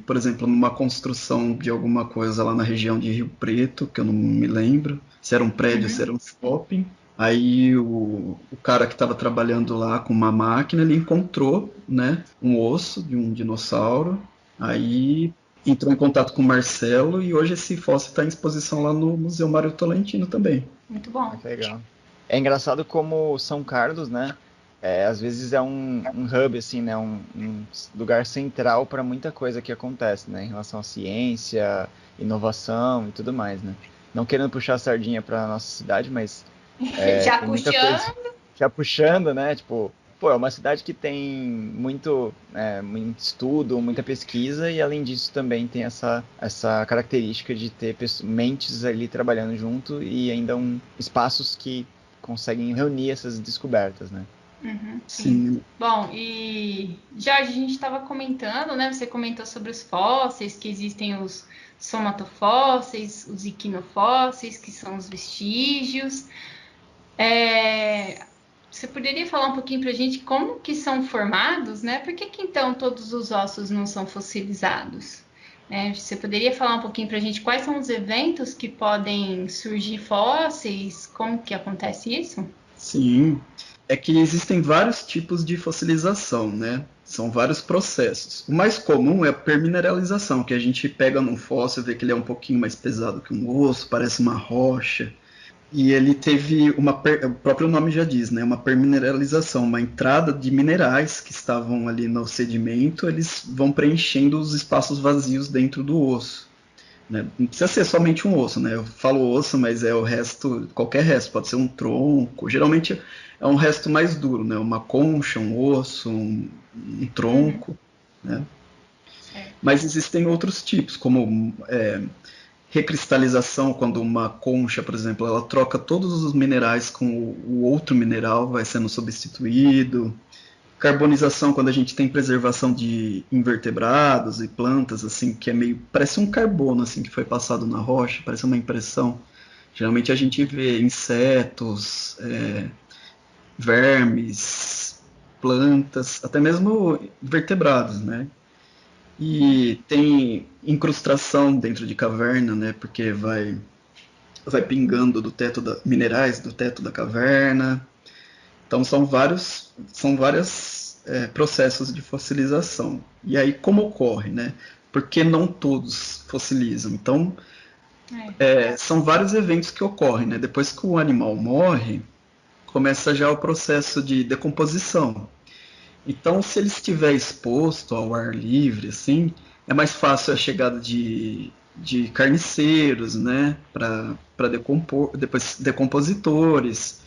por exemplo, numa construção de alguma coisa lá na região de Rio Preto, que eu não me lembro, se era um prédio, se era um shopping. Aí o cara que estava trabalhando lá com uma máquina, ele encontrou, né, um osso de um dinossauro, aí entrou em contato com o Marcelo e hoje esse fóssil está em exposição lá no Museu Mário Tolentino também. Muito bom. Que legal. É engraçado como São Carlos, né, às vezes é um hub, assim, né, um lugar central para muita coisa que acontece, né, em relação à ciência, inovação e tudo mais, né. Não querendo puxar a sardinha para nossa cidade, mas Já tem muita puxando. coisa já puxando, né? Tipo, é uma cidade que tem muito estudo, muita pesquisa e além disso também tem essa característica de ter mentes ali trabalhando junto e ainda espaços que conseguem reunir essas descobertas, né? Uhum, Sim. Bom, e Jorge, a gente estava comentando, né? Você comentou sobre os fósseis, que existem os somatofósseis, os equinofósseis, que são os vestígios. Você poderia falar um pouquinho para a gente como que são formados, né? Por que então todos os ossos não são fossilizados? Você poderia falar um pouquinho para a gente quais são os eventos que podem surgir fósseis? Como que acontece isso? Sim, é que existem vários tipos de fossilização, né? São vários processos. O mais comum é a permineralização, que a gente pega num fóssil, vê que ele é um pouquinho mais pesado que um osso, parece uma rocha. E ele teve o próprio nome já diz, né? Uma permineralização, uma entrada de minerais que estavam ali no sedimento, eles vão preenchendo os espaços vazios dentro do osso. Né? Não precisa ser somente um osso, né? Eu falo osso, mas é o resto, qualquer resto, pode ser um tronco. Geralmente é um resto mais duro, né? Uma concha, um osso, um tronco, né? Mas existem outros tipos, como recristalização, quando uma concha, por exemplo, ela troca todos os minerais com o outro mineral, vai sendo substituído. Carbonização, quando a gente tem preservação de invertebrados e plantas, assim, que parece um carbono, assim, que foi passado na rocha, parece uma impressão. Geralmente a gente vê insetos, vermes, plantas, até mesmo vertebrados, né? E tem incrustação dentro de caverna, né? Porque vai pingando minerais do teto da caverna. Então são vários processos de fossilização. E aí como ocorre, né? Porque não todos fossilizam. Então são vários eventos que ocorrem, né? Depois que o animal morre, começa já o processo de decomposição. Então, se ele estiver exposto ao ar livre, assim, é mais fácil a chegada de carniceiros, né, para decompor, depois decompositores,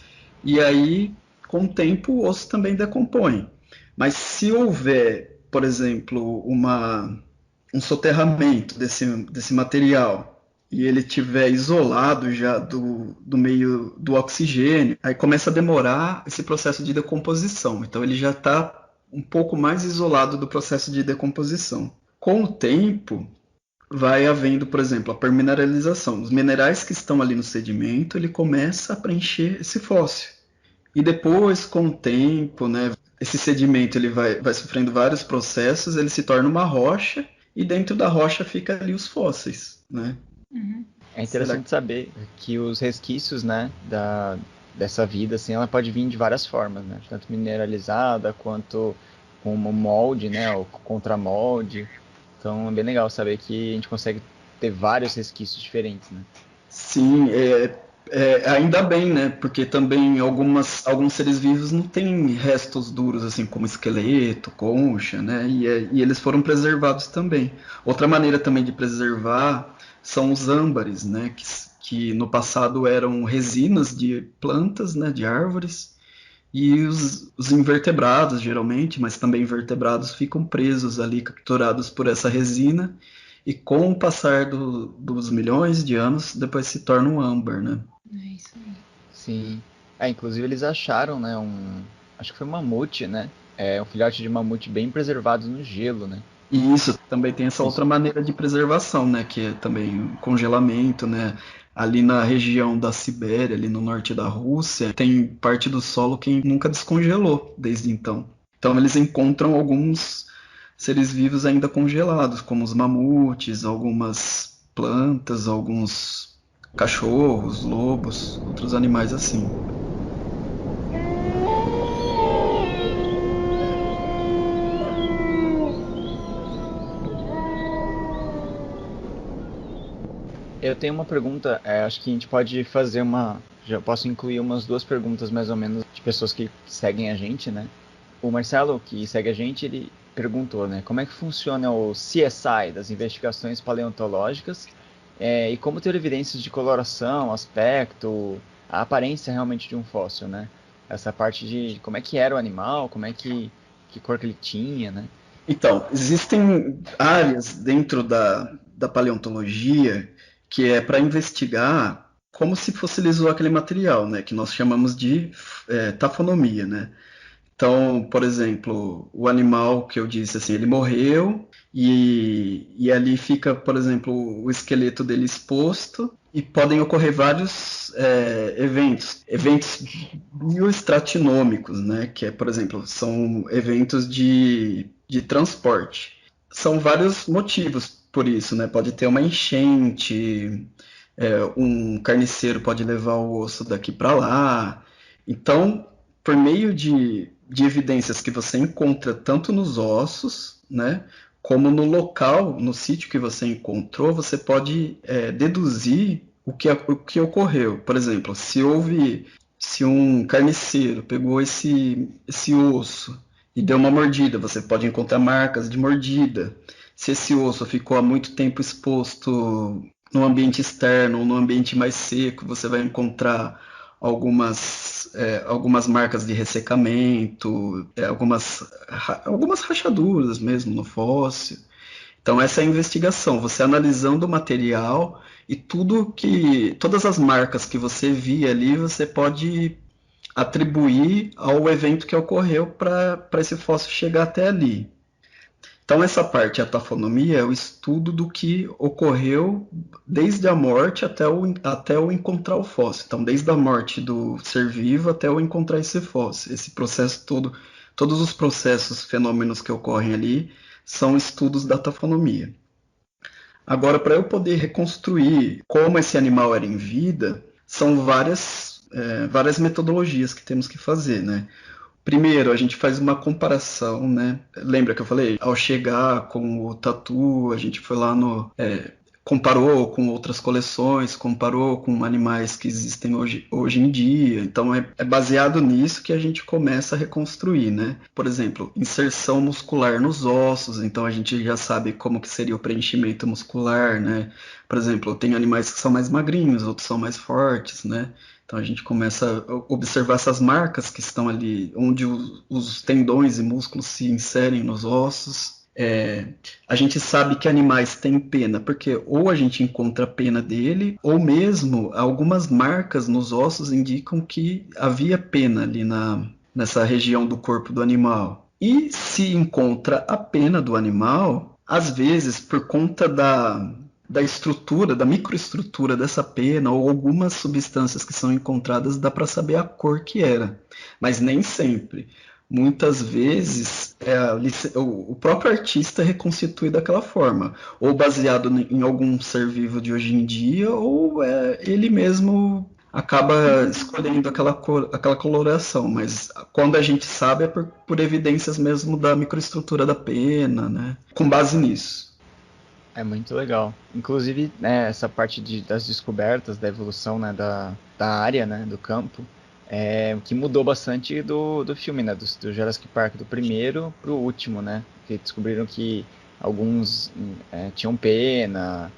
e aí, com o tempo, o osso também decompõe. Mas se houver, por exemplo, um soterramento desse material e ele estiver isolado já do meio do oxigênio, aí começa a demorar esse processo de decomposição. Então ele já está um pouco mais isolado do processo de decomposição. Com o tempo, vai havendo, por exemplo, a permineralização. Os minerais que estão ali no sedimento, ele começa a preencher esse fóssil. E depois, com o tempo, né, esse sedimento ele vai sofrendo vários processos, ele se torna uma rocha, e dentro da rocha fica ali os fósseis, né? É interessante saber que os resquícios, né, dessa vida, assim, ela pode vir de várias formas, né? Tanto mineralizada quanto com um molde, né, ou contramolde. Então é bem legal saber que a gente consegue ter vários resquícios diferentes, né? Sim, ainda bem, né? Porque também alguns seres vivos não têm restos duros, assim, como esqueleto, concha, né? E eles foram preservados também. Outra maneira também de preservar são os âmbares, né? Que no passado eram resinas de plantas, né? De árvores. E os invertebrados, geralmente, mas também invertebrados, ficam presos ali, capturados por essa resina. E com o passar dos milhões de anos, depois se torna um âmbar, né? É isso aí. Sim. Inclusive eles acharam, né, acho que foi um mamute, né? Um filhote de mamute bem preservado no gelo, né? E isso também tem essa Isso. outra maneira de preservação, né? Que é também o congelamento, né? Ali na região da Sibéria, ali no norte da Rússia, tem parte do solo que nunca descongelou desde então. Então eles encontram alguns seres vivos ainda congelados, como os mamutes, algumas plantas, alguns cachorros, lobos, outros animais assim. Eu tenho uma pergunta, acho que a gente pode já posso incluir umas duas perguntas mais ou menos de pessoas que seguem a gente, né? O Marcelo, que segue a gente, ele perguntou, né, como é que funciona o CSI das investigações paleontológicas e como ter evidências de coloração, aspecto, a aparência realmente de um fóssil, né? Essa parte de como é que era o animal, que cor que ele tinha, né? Então, existem áreas dentro da paleontologia que é para investigar como se fossilizou aquele material, né? Que nós chamamos de tafonomia, né? Então, por exemplo, o animal que eu disse assim, ele morreu e ali fica, por exemplo, o esqueleto dele exposto e podem ocorrer vários eventos bioestratinômicos, né? Que é, por exemplo, são eventos de transporte. São vários motivos por isso, né? Pode ter uma enchente, um carniceiro pode levar o osso daqui para lá. Então, por meio de evidências que você encontra tanto nos ossos, né, como no local, no sítio que você encontrou, você pode deduzir o que ocorreu. Por exemplo, se um carniceiro pegou esse osso e deu uma mordida, você pode encontrar marcas de mordida. Se esse osso ficou há muito tempo exposto no ambiente externo ou no ambiente mais seco, você vai encontrar algumas marcas de ressecamento, algumas rachaduras mesmo no fóssil. Então essa é a investigação, você analisando o material e todas as marcas que você via ali, você pode atribuir ao evento que ocorreu para esse fóssil chegar até ali. Então, essa parte, a tafonomia, é o estudo do que ocorreu desde a morte até o encontrar o fóssil. Então, desde a morte do ser vivo até o encontrar esse fóssil. Esse processo todo, todos os processos, fenômenos que ocorrem ali, são estudos da taxonomia. Agora, para eu poder reconstruir como esse animal era em vida, são várias metodologias que temos que fazer, né? Primeiro, a gente faz uma comparação, né? Lembra que eu falei? Ao chegar com o tatu, a gente foi lá comparou com outras coleções, comparou com animais que existem hoje em dia. Então, é baseado nisso que a gente começa a reconstruir, né? Por exemplo, inserção muscular nos ossos. Então, a gente já sabe como que seria o preenchimento muscular, né? Por exemplo, tem animais que são mais magrinhos, outros são mais fortes, né? Então a gente começa a observar essas marcas que estão ali, onde os tendões e músculos se inserem nos ossos. A gente sabe que animais têm pena, porque ou a gente encontra a pena dele, ou mesmo algumas marcas nos ossos indicam que havia pena ali nessa região do corpo do animal. E se encontra a pena do animal, às vezes por conta da estrutura, da microestrutura dessa pena ou algumas substâncias que são encontradas, dá para saber a cor que era, mas nem sempre. Muitas vezes o próprio artista reconstitui daquela forma, ou baseado em algum ser vivo de hoje em dia, ou ele mesmo acaba escolhendo aquela coloração, mas quando a gente sabe é por evidências mesmo da microestrutura da pena, né? Com base nisso. É muito legal. Inclusive, né, essa parte das descobertas, da evolução, né, da área, né, do campo, que mudou bastante do filme, né, do Jurassic Park, do primeiro pro último, né, que descobriram que alguns tinham pena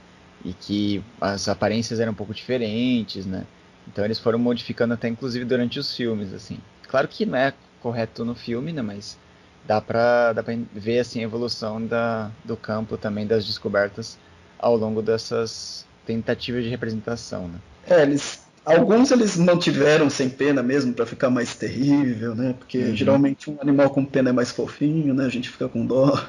e que as aparências eram um pouco diferentes, né. Então eles foram modificando até inclusive durante os filmes, assim. Claro que não é correto no filme, né, mas dá pra ver assim, a evolução do campo também, das descobertas ao longo dessas tentativas de representação, né? Alguns eles mantiveram sem pena mesmo para ficar mais terrível, né? Porque Uhum. geralmente um animal com pena é mais fofinho, né? A gente fica com dó.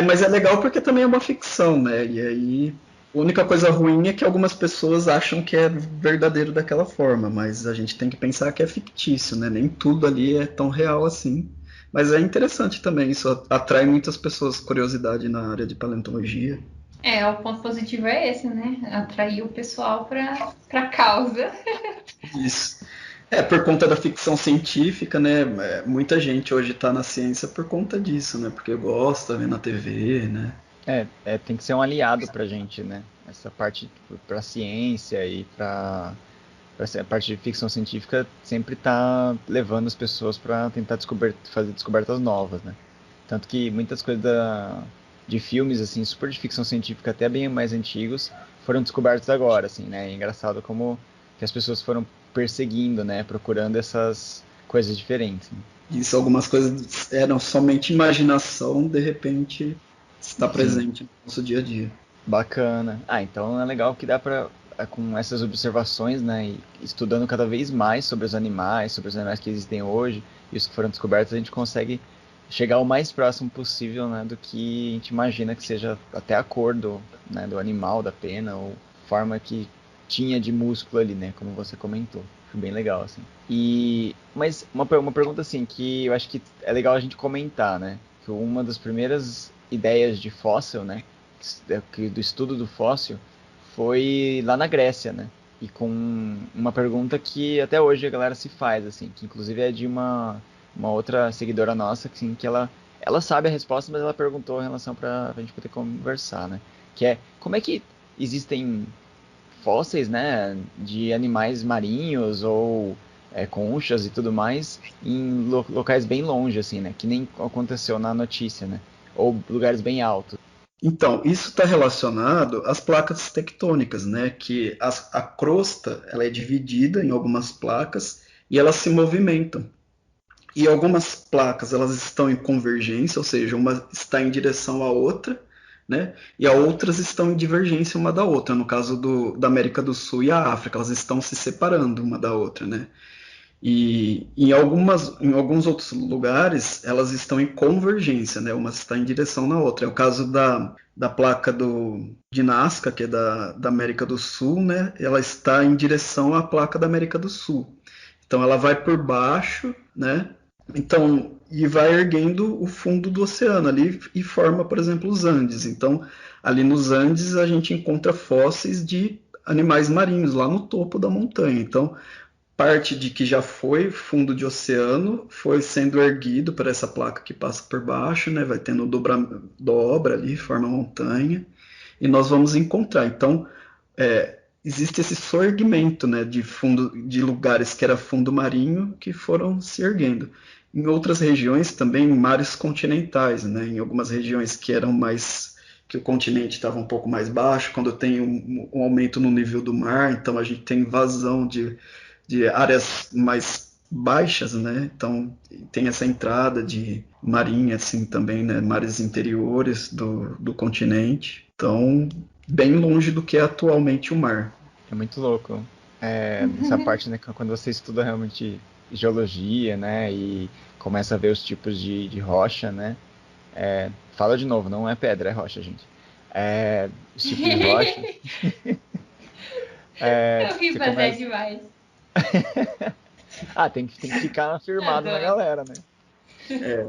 Mas é legal porque também é uma ficção, né? E aí a única coisa ruim é que algumas pessoas acham que é verdadeiro daquela forma, mas a gente tem que pensar que é fictício, né? Nem tudo ali é tão real assim. Mas é interessante também, isso atrai muitas pessoas curiosidade na área de paleontologia. O ponto positivo é esse, né? Atrair o pessoal para causa. Isso. Por conta da ficção científica, né? Muita gente hoje está na ciência por conta disso, né? Porque gosta, vê na TV, né? Tem que ser um aliado pra gente, né? Essa parte pra ciência e pra a parte de ficção científica sempre tá levando as pessoas pra tentar fazer descobertas novas, né? Tanto que muitas coisas de filmes, assim, super de ficção científica, até bem mais antigos, foram descobertos agora, assim, né? É engraçado como que as pessoas foram perseguindo, né? Procurando essas coisas diferentes, né? Isso, algumas coisas eram somente imaginação, de repente está Sim, presente no nosso dia a dia. bacana. Ah, então é legal que dá pra, com essas observações, né? E estudando cada vez mais sobre os animais que existem hoje e os que foram descobertos, a gente consegue chegar o mais próximo possível, né, do que a gente imagina que seja até a cor né, do animal, da pena, ou forma que tinha de músculo ali, né, como você comentou. Foi bem legal, assim. Mas uma pergunta, assim, que eu acho que é legal a gente comentar, né, que uma das primeiras ideias de fóssil, né, do estudo do fóssil, foi lá na Grécia, né, e com uma pergunta que até hoje a galera se faz, assim, que inclusive é de uma outra seguidora nossa, que, assim, que ela sabe a resposta, mas ela perguntou em relação pra gente poder conversar, né? Que é, como é que existem fósseis, né, de animais marinhos ou conchas e tudo mais em locais bem longe, assim, né? Que nem aconteceu na notícia, né? Ou lugares bem altos. Então, isso está relacionado às placas tectônicas, né? Que a crosta ela é dividida em algumas placas e elas se movimentam. E algumas placas elas estão em convergência, ou seja, uma está em direção à outra, né? E as outras estão em divergência uma da outra. No caso da América do Sul e a África, elas estão se separando uma da outra, né? E em alguns outros lugares, elas estão em convergência, né? Uma está em direção na outra. É o caso da placa de Nazca, que é da América do Sul, né? Ela está em direção à placa da América do Sul. Então ela vai por baixo, né? Então, e vai erguendo o fundo do oceano ali e forma, por exemplo, os Andes. Então, ali nos Andes a gente encontra fósseis de animais marinhos lá no topo da montanha. Então, parte de que já foi fundo de oceano foi sendo erguido por essa placa que passa por baixo, né? Vai tendo dobra ali, forma montanha, e nós vamos encontrar. Então, existe esse sorgimento, né, de fundo, de lugares que era fundo marinho que foram se erguendo. Em outras regiões também mares continentais, né? Em algumas regiões que eram mais que o continente estava um pouco mais baixo, quando tem um aumento no nível do mar, então a gente tem invasão de áreas mais baixas, né? Então tem essa entrada de marinha, assim, também, né? Mares interiores do continente. Então, bem longe do que é atualmente o mar. É muito louco. Essa parte, né, quando você estuda realmente geologia, né, e começa a ver os tipos de rocha, né, fala de novo, não é pedra, é rocha, gente. Os tipos de rocha, Eu ri, você mas é começa... demais. tem que ficar afirmado na Adoro. galera, né? É,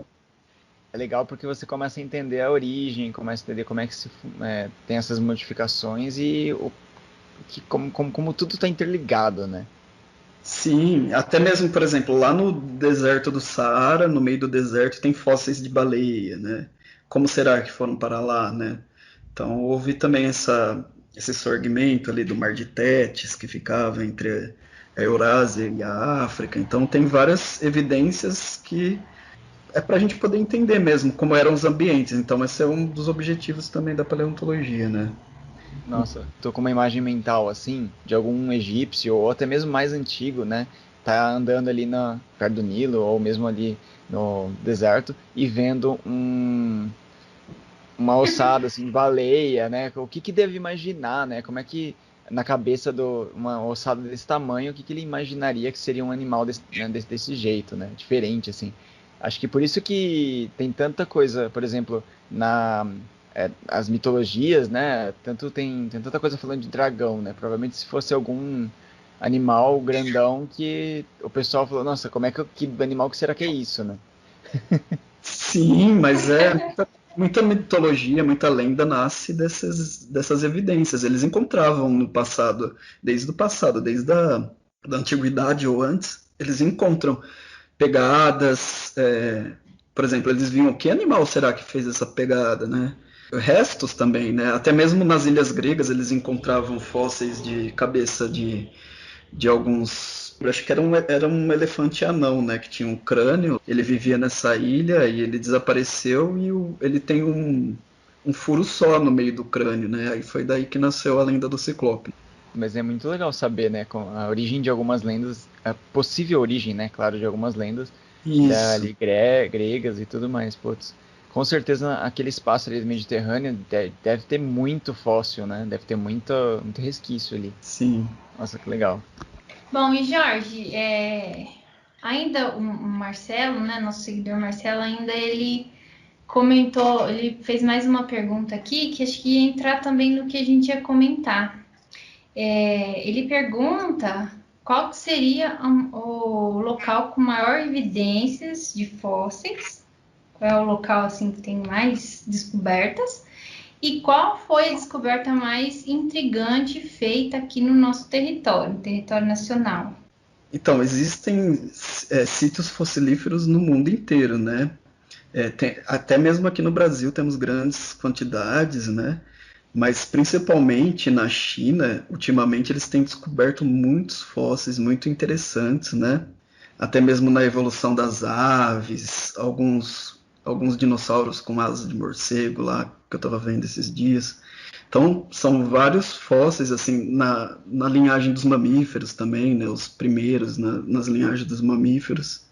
É legal porque você começa a entender a origem, começa a entender como é que tem essas modificações e como tudo está interligado, né? sim, até mesmo, por exemplo, lá no deserto do Saara, no meio do deserto, tem fósseis de baleia, né? Como será que foram para lá, né? Então houve também esse sorgimento ali do Mar de Tétis, que ficava entre a Eurásia e a África. Então tem várias evidências que é para a gente poder entender mesmo como eram os ambientes. Então esse é um dos objetivos também da paleontologia, né? Nossa, tô com uma imagem mental assim, de algum egípcio ou até mesmo mais antigo, né? Tá andando ali perto do Nilo ou mesmo ali no deserto e vendo uma ossada assim de baleia, né? O que que deve imaginar, né? Como é que na cabeça uma ossada desse tamanho, o que que ele imaginaria que seria um animal desse jeito, né? Diferente assim. Acho que por isso que tem tanta coisa, por exemplo, as mitologias, né? Tem tanta coisa falando de dragão, né? Provavelmente se fosse algum animal grandão que o pessoal falou, nossa, que animal que será que é isso, né? Sim, mas muita mitologia, muita lenda nasce dessas evidências. Eles encontravam no passado, desde da antiguidade ou antes, eles encontram pegadas. Por exemplo, eles viam que animal será que fez essa pegada, né? Restos também, né? Até mesmo nas ilhas gregas eles encontravam fósseis de cabeça de alguns. Eu acho que era um elefante anão, né? Que tinha um crânio. Ele vivia nessa ilha e ele desapareceu e ele tem um furo só no meio do crânio, né? Aí foi daí que nasceu a lenda do Ciclope. Mas é muito legal saber, né, com a origem de algumas lendas, a possível origem, né, claro, de algumas lendas Isso. ali gregas e tudo mais, putz. Com certeza aquele espaço ali do Mediterrâneo deve ter muito fóssil, né? Deve ter muito resquício ali. Sim. Nossa, que legal. Bom, e Jorge, ainda o Marcelo, né, nosso seguidor Marcelo, ainda ele comentou, ele fez mais uma pergunta aqui que acho que ia entrar também no que a gente ia comentar. Ele pergunta qual seria o local com maior evidências de fósseis, qual é o local assim que tem mais descobertas e qual foi a descoberta mais intrigante feita aqui no nosso território, no território nacional. Então, existem sítios fossilíferos no mundo inteiro, né? Até mesmo aqui no Brasil temos grandes quantidades, né? Mas principalmente na China, ultimamente eles têm descoberto muitos fósseis muito interessantes, né? Até mesmo na evolução das aves, alguns dinossauros com asas de morcego lá que eu estava vendo esses dias. Então, são vários fósseis assim na linhagem dos mamíferos também, né? Os primeiros nas linhagens dos mamíferos.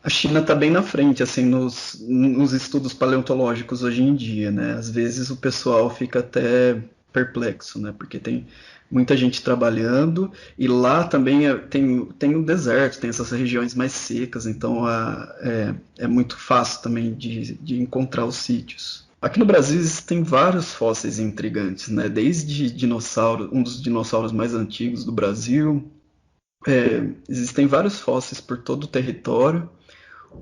A China está bem na frente, assim, nos estudos paleontológicos hoje em dia, né? Às vezes o pessoal fica até perplexo, né? Porque tem muita gente trabalhando e lá também tem o deserto, tem essas regiões mais secas, então é muito fácil também de encontrar os sítios. Aqui no Brasil existem vários fósseis intrigantes, né? Desde dinossauro, um dos dinossauros mais antigos do Brasil, existem vários fósseis por todo o território.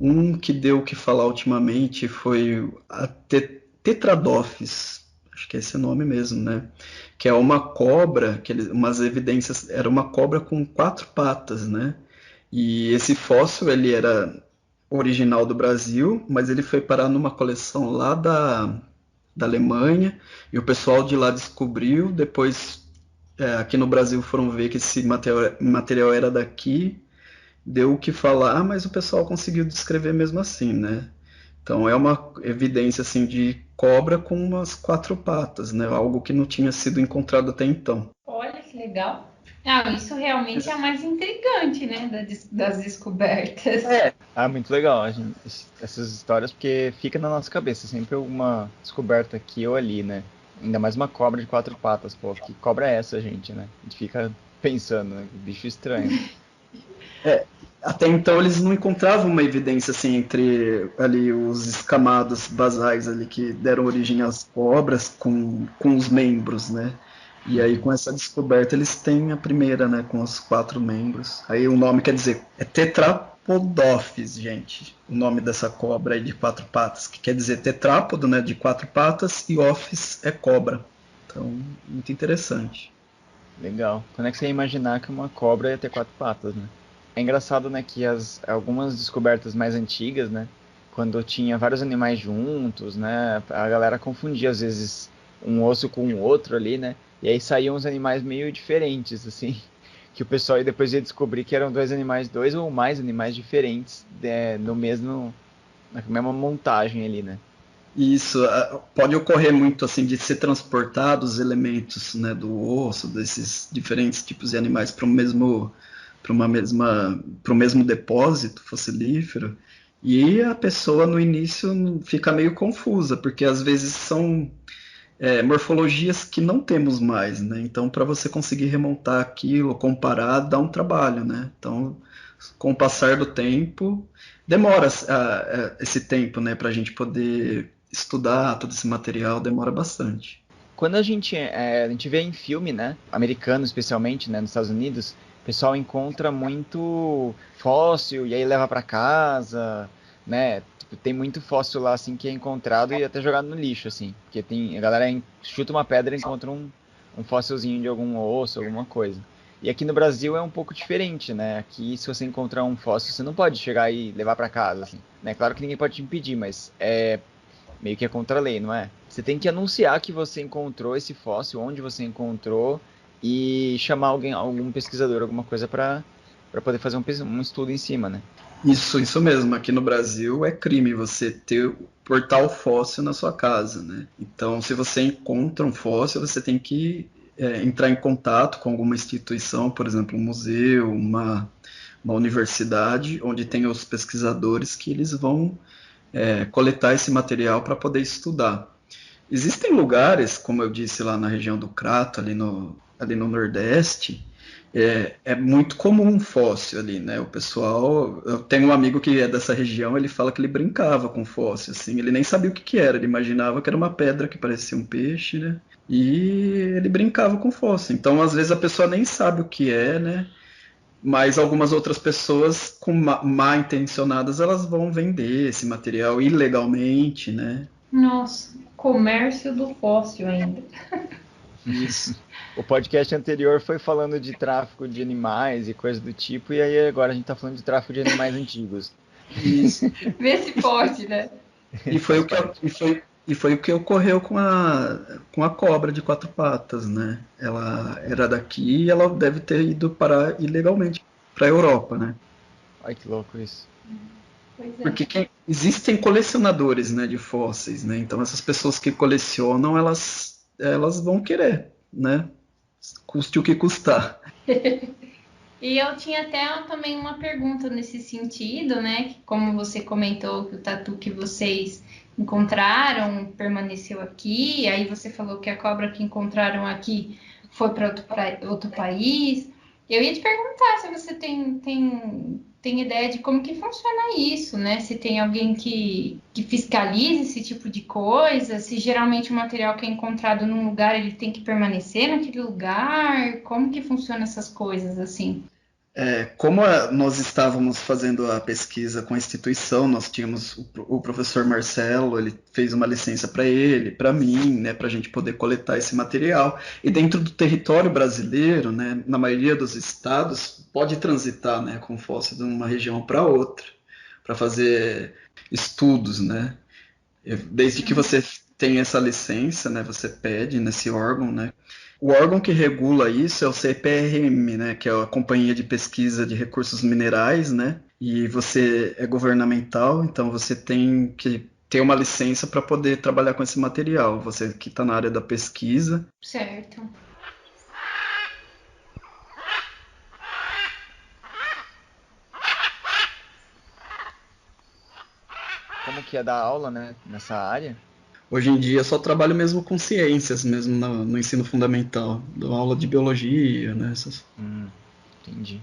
Um que deu o que falar ultimamente foi a Tetradophis, acho que é esse o nome mesmo, né? Que é uma cobra, umas evidências, era uma cobra com 4 patas, né? E esse fóssil, ele era original do Brasil, mas ele foi parar numa coleção lá da Alemanha, e o pessoal de lá descobriu, depois aqui no Brasil foram ver que esse material era daqui, deu o que falar, mas o pessoal conseguiu descrever mesmo assim, né? Então é uma evidência assim de cobra com umas 4 patas, né? Algo que não tinha sido encontrado até então. Olha que legal. Ah, isso realmente é a mais intrigante, né, das descobertas. Muito legal essas histórias, porque fica na nossa cabeça sempre alguma descoberta aqui ou ali, né? Ainda mais uma cobra de 4 patas, pô, que cobra é essa, gente, né? A gente fica pensando, né? Que bicho estranho. Até então eles não encontravam uma evidência assim entre ali os escamados basais ali que deram origem às cobras com os membros, né? E aí com essa descoberta eles têm a primeira, né, com os 4 membros. Aí o nome quer dizer é Tetrapodophis, gente. O nome dessa cobra aí de 4 patas, que quer dizer tetrápodo, né, de 4 patas, e ophis é cobra. Então, muito interessante. Legal. Quando é que você ia imaginar que uma cobra ia ter 4 patas, né? É engraçado, né, que algumas descobertas mais antigas, né, quando tinha vários animais juntos, né, a galera confundia às vezes um osso com o outro ali, né, e aí saíam uns animais meio diferentes, assim, que o pessoal depois ia descobrir que eram dois ou mais animais diferentes, no mesmo, na mesma montagem ali, né. Isso pode ocorrer muito assim de ser transportados elementos, né, do osso desses diferentes tipos de animais para o mesmo depósito fossilífero, e a pessoa no início fica meio confusa porque às vezes são morfologias que não temos mais, né? Então para você conseguir remontar aquilo, comparar, dá um trabalho, né? Então com o passar do tempo demora esse tempo, né, para a gente poder estudar todo esse material, demora bastante. Quando a gente vê em filme, né, americano especialmente, né, nos Estados Unidos, o pessoal encontra muito fóssil e aí leva para casa, né? Tipo, tem muito fóssil lá assim que é encontrado e até jogado no lixo, assim, porque a galera chuta uma pedra e encontra um fóssilzinho de algum osso, alguma coisa. E aqui no Brasil é um pouco diferente, né? Aqui, se você encontrar um fóssil, você não pode chegar e levar para casa, assim, né? Claro que ninguém pode te impedir, mas meio que é contra a lei, não é? Você tem que anunciar que você encontrou esse fóssil, onde você encontrou, e chamar algum pesquisador, alguma coisa para poder fazer um estudo em cima, né? Isso mesmo. Aqui no Brasil é crime você ter portal fóssil na sua casa, né? Então, se você encontra um fóssil, você tem que entrar em contato com alguma instituição, por exemplo, um museu, uma universidade, onde tem os pesquisadores que eles vão coletar esse material para poder estudar. Existem lugares, como eu disse lá na região do Crato, ali no Nordeste, é muito comum um fóssil ali, né? O pessoal, eu tenho um amigo que é dessa região, ele fala que ele brincava com fóssil, assim, ele nem sabia o que que era, ele imaginava que era uma pedra que parecia um peixe, né? E ele brincava com fóssil. Então, às vezes a pessoa nem sabe o que é, né? Mas algumas outras pessoas com má intencionadas, elas vão vender esse material ilegalmente, né? Nossa, comércio do fóssil ainda. Isso. O podcast anterior foi falando de tráfico de animais e coisas do tipo, e aí agora a gente tá falando de tráfico de animais antigos. Isso. Vê se pode, né? E foi Faz o que, parte. e foi o que ocorreu com a cobra de 4 patas, né? Ela era daqui e ela deve ter ido parar ilegalmente para a Europa, né? Ai, que louco isso. Pois é. Porque existem colecionadores, né, de fósseis, né? Então essas pessoas que colecionam, elas vão querer, né? Custe o que custar. E eu tinha até também uma pergunta nesse sentido, né? Que como você comentou que o tatu que vocês encontraram permaneceu aqui, aí você falou que a cobra que encontraram aqui foi para outro país. Eu ia te perguntar se você tem ideia de como que funciona isso, né? Se tem alguém que fiscaliza esse tipo de coisa, se geralmente o material que é encontrado num lugar ele tem que permanecer naquele lugar, como que funciona essas coisas assim? Como nós estávamos fazendo a pesquisa com a instituição, nós tínhamos o professor Marcelo, ele fez uma licença para ele, para mim, né, para a gente poder coletar esse material. E dentro do território brasileiro, né, na maioria dos estados, pode transitar, né, com fóssil de uma região para outra, para fazer estudos, né? Desde que você tem essa licença, né, você pede nesse órgão, né? O órgão que regula isso é o CPRM, né, que é a Companhia de Pesquisa de Recursos Minerais, né? E você é governamental, então você tem que ter uma licença para poder trabalhar com esse material. Você que está na área da pesquisa. Certo. Como que é dar aula, né, nessa área? Hoje em dia eu só trabalho mesmo com ciências, mesmo no ensino fundamental. Dou aula de biologia, né? Entendi.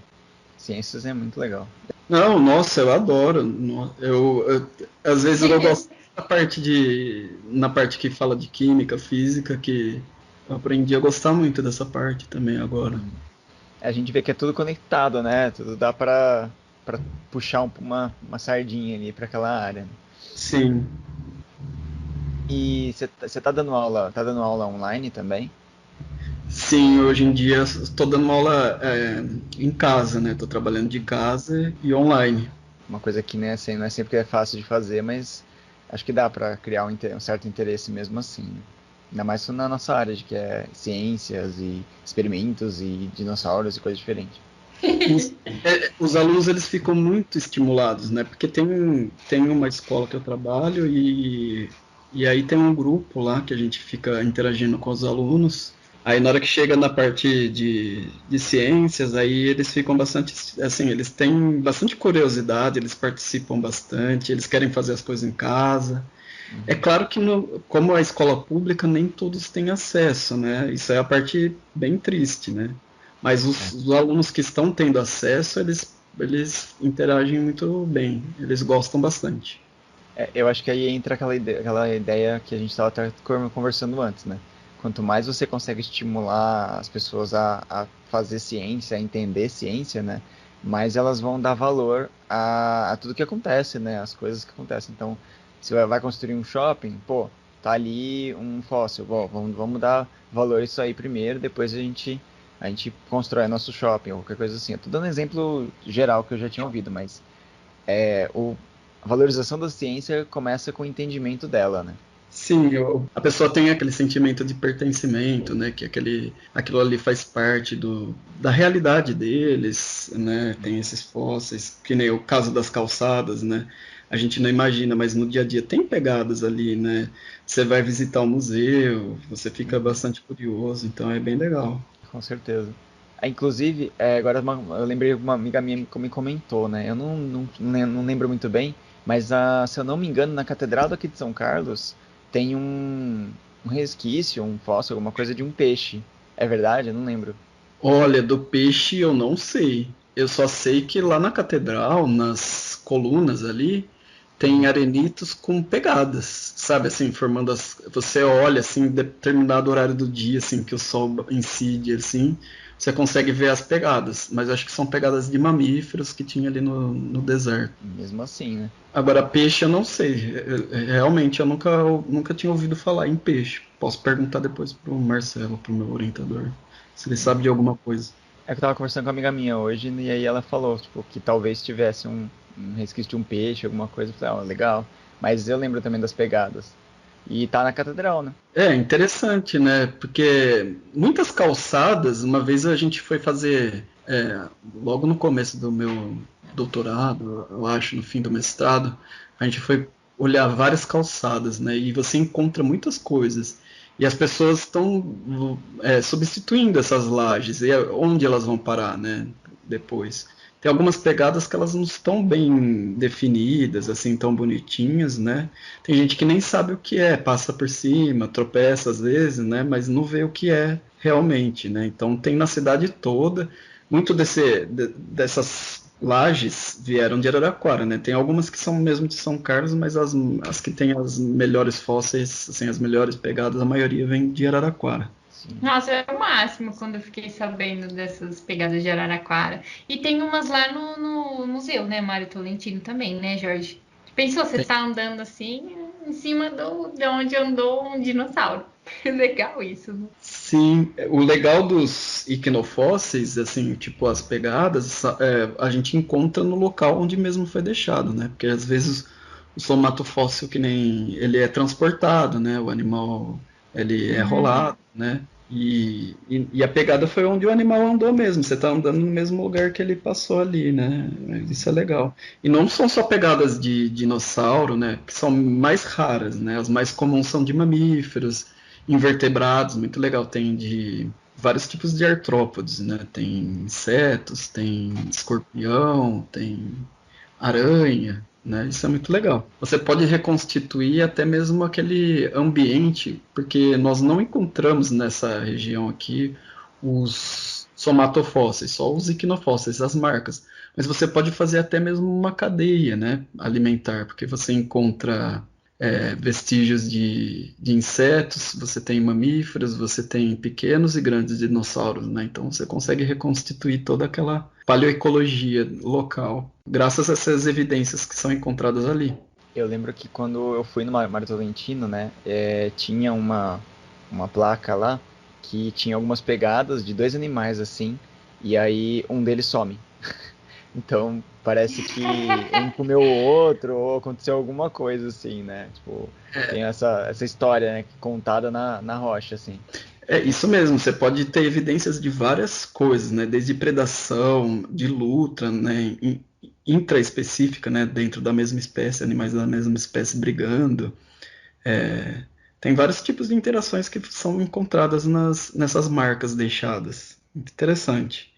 Ciências é muito legal. Não, nossa, eu adoro. Às vezes eu gosto na parte que fala de química, física, que eu aprendi a gostar muito dessa parte também agora. A gente vê que é tudo conectado, né? Tudo dá pra puxar uma sardinha ali pra aquela área, né? Sim. E você tá dando aula online também? Sim, hoje em dia estou dando aula em casa, né? Estou trabalhando de casa e online. Uma coisa que, né, assim, não é sempre que é fácil de fazer, mas acho que dá pra criar um certo interesse mesmo assim, né? Ainda mais na nossa área, de que é ciências e experimentos e dinossauros e coisa diferente. Os alunos eles ficam muito estimulados, né? Porque tem uma escola que eu trabalho e aí tem um grupo lá que a gente fica interagindo com os alunos. Aí na hora que chega na parte de ciências, aí eles ficam bastante, assim, eles têm bastante curiosidade, eles participam bastante, eles querem fazer as coisas em casa. É claro que como a escola pública, nem todos têm acesso, né? Isso é a parte bem triste, né? Mas os alunos que estão tendo acesso, eles interagem muito bem, eles gostam bastante. Eu acho que aí entra aquela ideia que a gente estava até conversando antes, né? Quanto mais você consegue estimular as pessoas a fazer ciência, a entender ciência, né? Mais elas vão dar valor a tudo que acontece, né? As coisas que acontecem. Então, se vai construir um shopping, pô, tá ali um fóssil. Bom, vamos dar valor a isso aí primeiro, depois a gente constrói nosso shopping, ou qualquer coisa assim. Eu tô dando um exemplo geral que eu já tinha ouvido, mas a valorização da ciência começa com o entendimento dela, né? Sim, a pessoa tem aquele sentimento de pertencimento, né? Que aquilo ali faz parte da realidade deles, né? Tem esses fósseis, que nem o caso das calçadas, né? A gente não imagina, mas no dia a dia tem pegadas ali, né? Você vai visitar o museu, você fica bastante curioso, então é bem legal. Com certeza. Inclusive, agora eu lembrei uma amiga minha que me comentou, né? Eu não lembro muito bem, mas se eu não me engano, na Catedral daqui de São Carlos tem um resquício, um fóssil, alguma coisa de um peixe. É verdade? Eu não lembro. Olha, do peixe eu não sei. Eu só sei que lá na catedral, nas colunas ali, tem arenitos com pegadas, sabe assim, formando você olha assim, em determinado horário do dia, assim, que o sol incide, assim, você consegue ver as pegadas, mas eu acho que são pegadas de mamíferos que tinha ali no deserto. Mesmo assim, né? Agora, peixe eu não sei. Realmente eu nunca tinha ouvido falar em peixe. Posso perguntar depois pro Marcelo, pro meu orientador, se ele sabe de alguma coisa. É que eu tava conversando com uma amiga minha hoje, e aí ela falou, tipo, que talvez tivesse um resquício de um peixe, alguma coisa. Eu falei, legal. Mas eu lembro também das pegadas. E tá na catedral, né? É interessante, né? Porque muitas calçadas, uma vez a gente foi fazer, logo no começo do meu doutorado, eu acho, no fim do mestrado, a gente foi olhar várias calçadas, né? E você encontra muitas coisas. E as pessoas estão substituindo essas lajes. E onde elas vão parar, né? Depois. Tem algumas pegadas que elas não estão bem definidas, assim, tão bonitinhas, né? Tem gente que nem sabe o que é, passa por cima, tropeça às vezes, né? Mas não vê o que é realmente, né? Então tem na cidade toda, muito dessas lajes vieram de Araraquara, né? Tem algumas que são mesmo de São Carlos, mas as que têm as melhores fósseis, assim, as melhores pegadas, a maioria vem de Araraquara. Sim. Nossa, é o máximo quando eu fiquei sabendo dessas pegadas de Araraquara. E tem umas lá no museu, né, Mário Tolentino também, né, Jorge? Pensou, você tá andando assim, em cima de onde andou um dinossauro. Legal isso, né? Sim, o legal dos iquinofósseis, assim, tipo as pegadas, a gente encontra no local onde mesmo foi deixado, né? Porque às vezes o somatofóssil que nem ele é transportado, né? O animal ele é Uhum. rolado, né? E a pegada foi onde o animal andou mesmo. Você está andando no mesmo lugar que ele passou ali, né? Isso é legal. E não são só pegadas de dinossauro, né? Que são mais raras, né? As mais comuns são de mamíferos, invertebrados, muito legal. Tem de vários tipos de artrópodes, né? Tem insetos, tem escorpião, tem aranha, né? Isso é muito legal. Você pode reconstituir até mesmo aquele ambiente, porque nós não encontramos nessa região aqui os somatofósseis, só os equinofósseis, as marcas. Mas você pode fazer até mesmo uma cadeia, né, alimentar, porque você encontra vestígios de insetos, você tem mamíferos, você tem pequenos e grandes dinossauros, né? Então você consegue reconstituir toda aquela paleoecologia local, graças a essas evidências que são encontradas ali. Eu lembro que quando eu fui no Mário Tolentino, né, tinha uma placa lá que tinha algumas pegadas de dois animais assim, e aí um deles some. Então parece que um comeu o outro ou aconteceu alguma coisa assim, né? Tipo, tem essa história, né, contada na rocha, assim. É isso mesmo, você pode ter evidências de várias coisas, né? Desde predação, de luta, né? Intraespecífica, né? Dentro da mesma espécie, animais da mesma espécie brigando. É, tem vários tipos de interações que são encontradas nessas marcas deixadas. Muito interessante.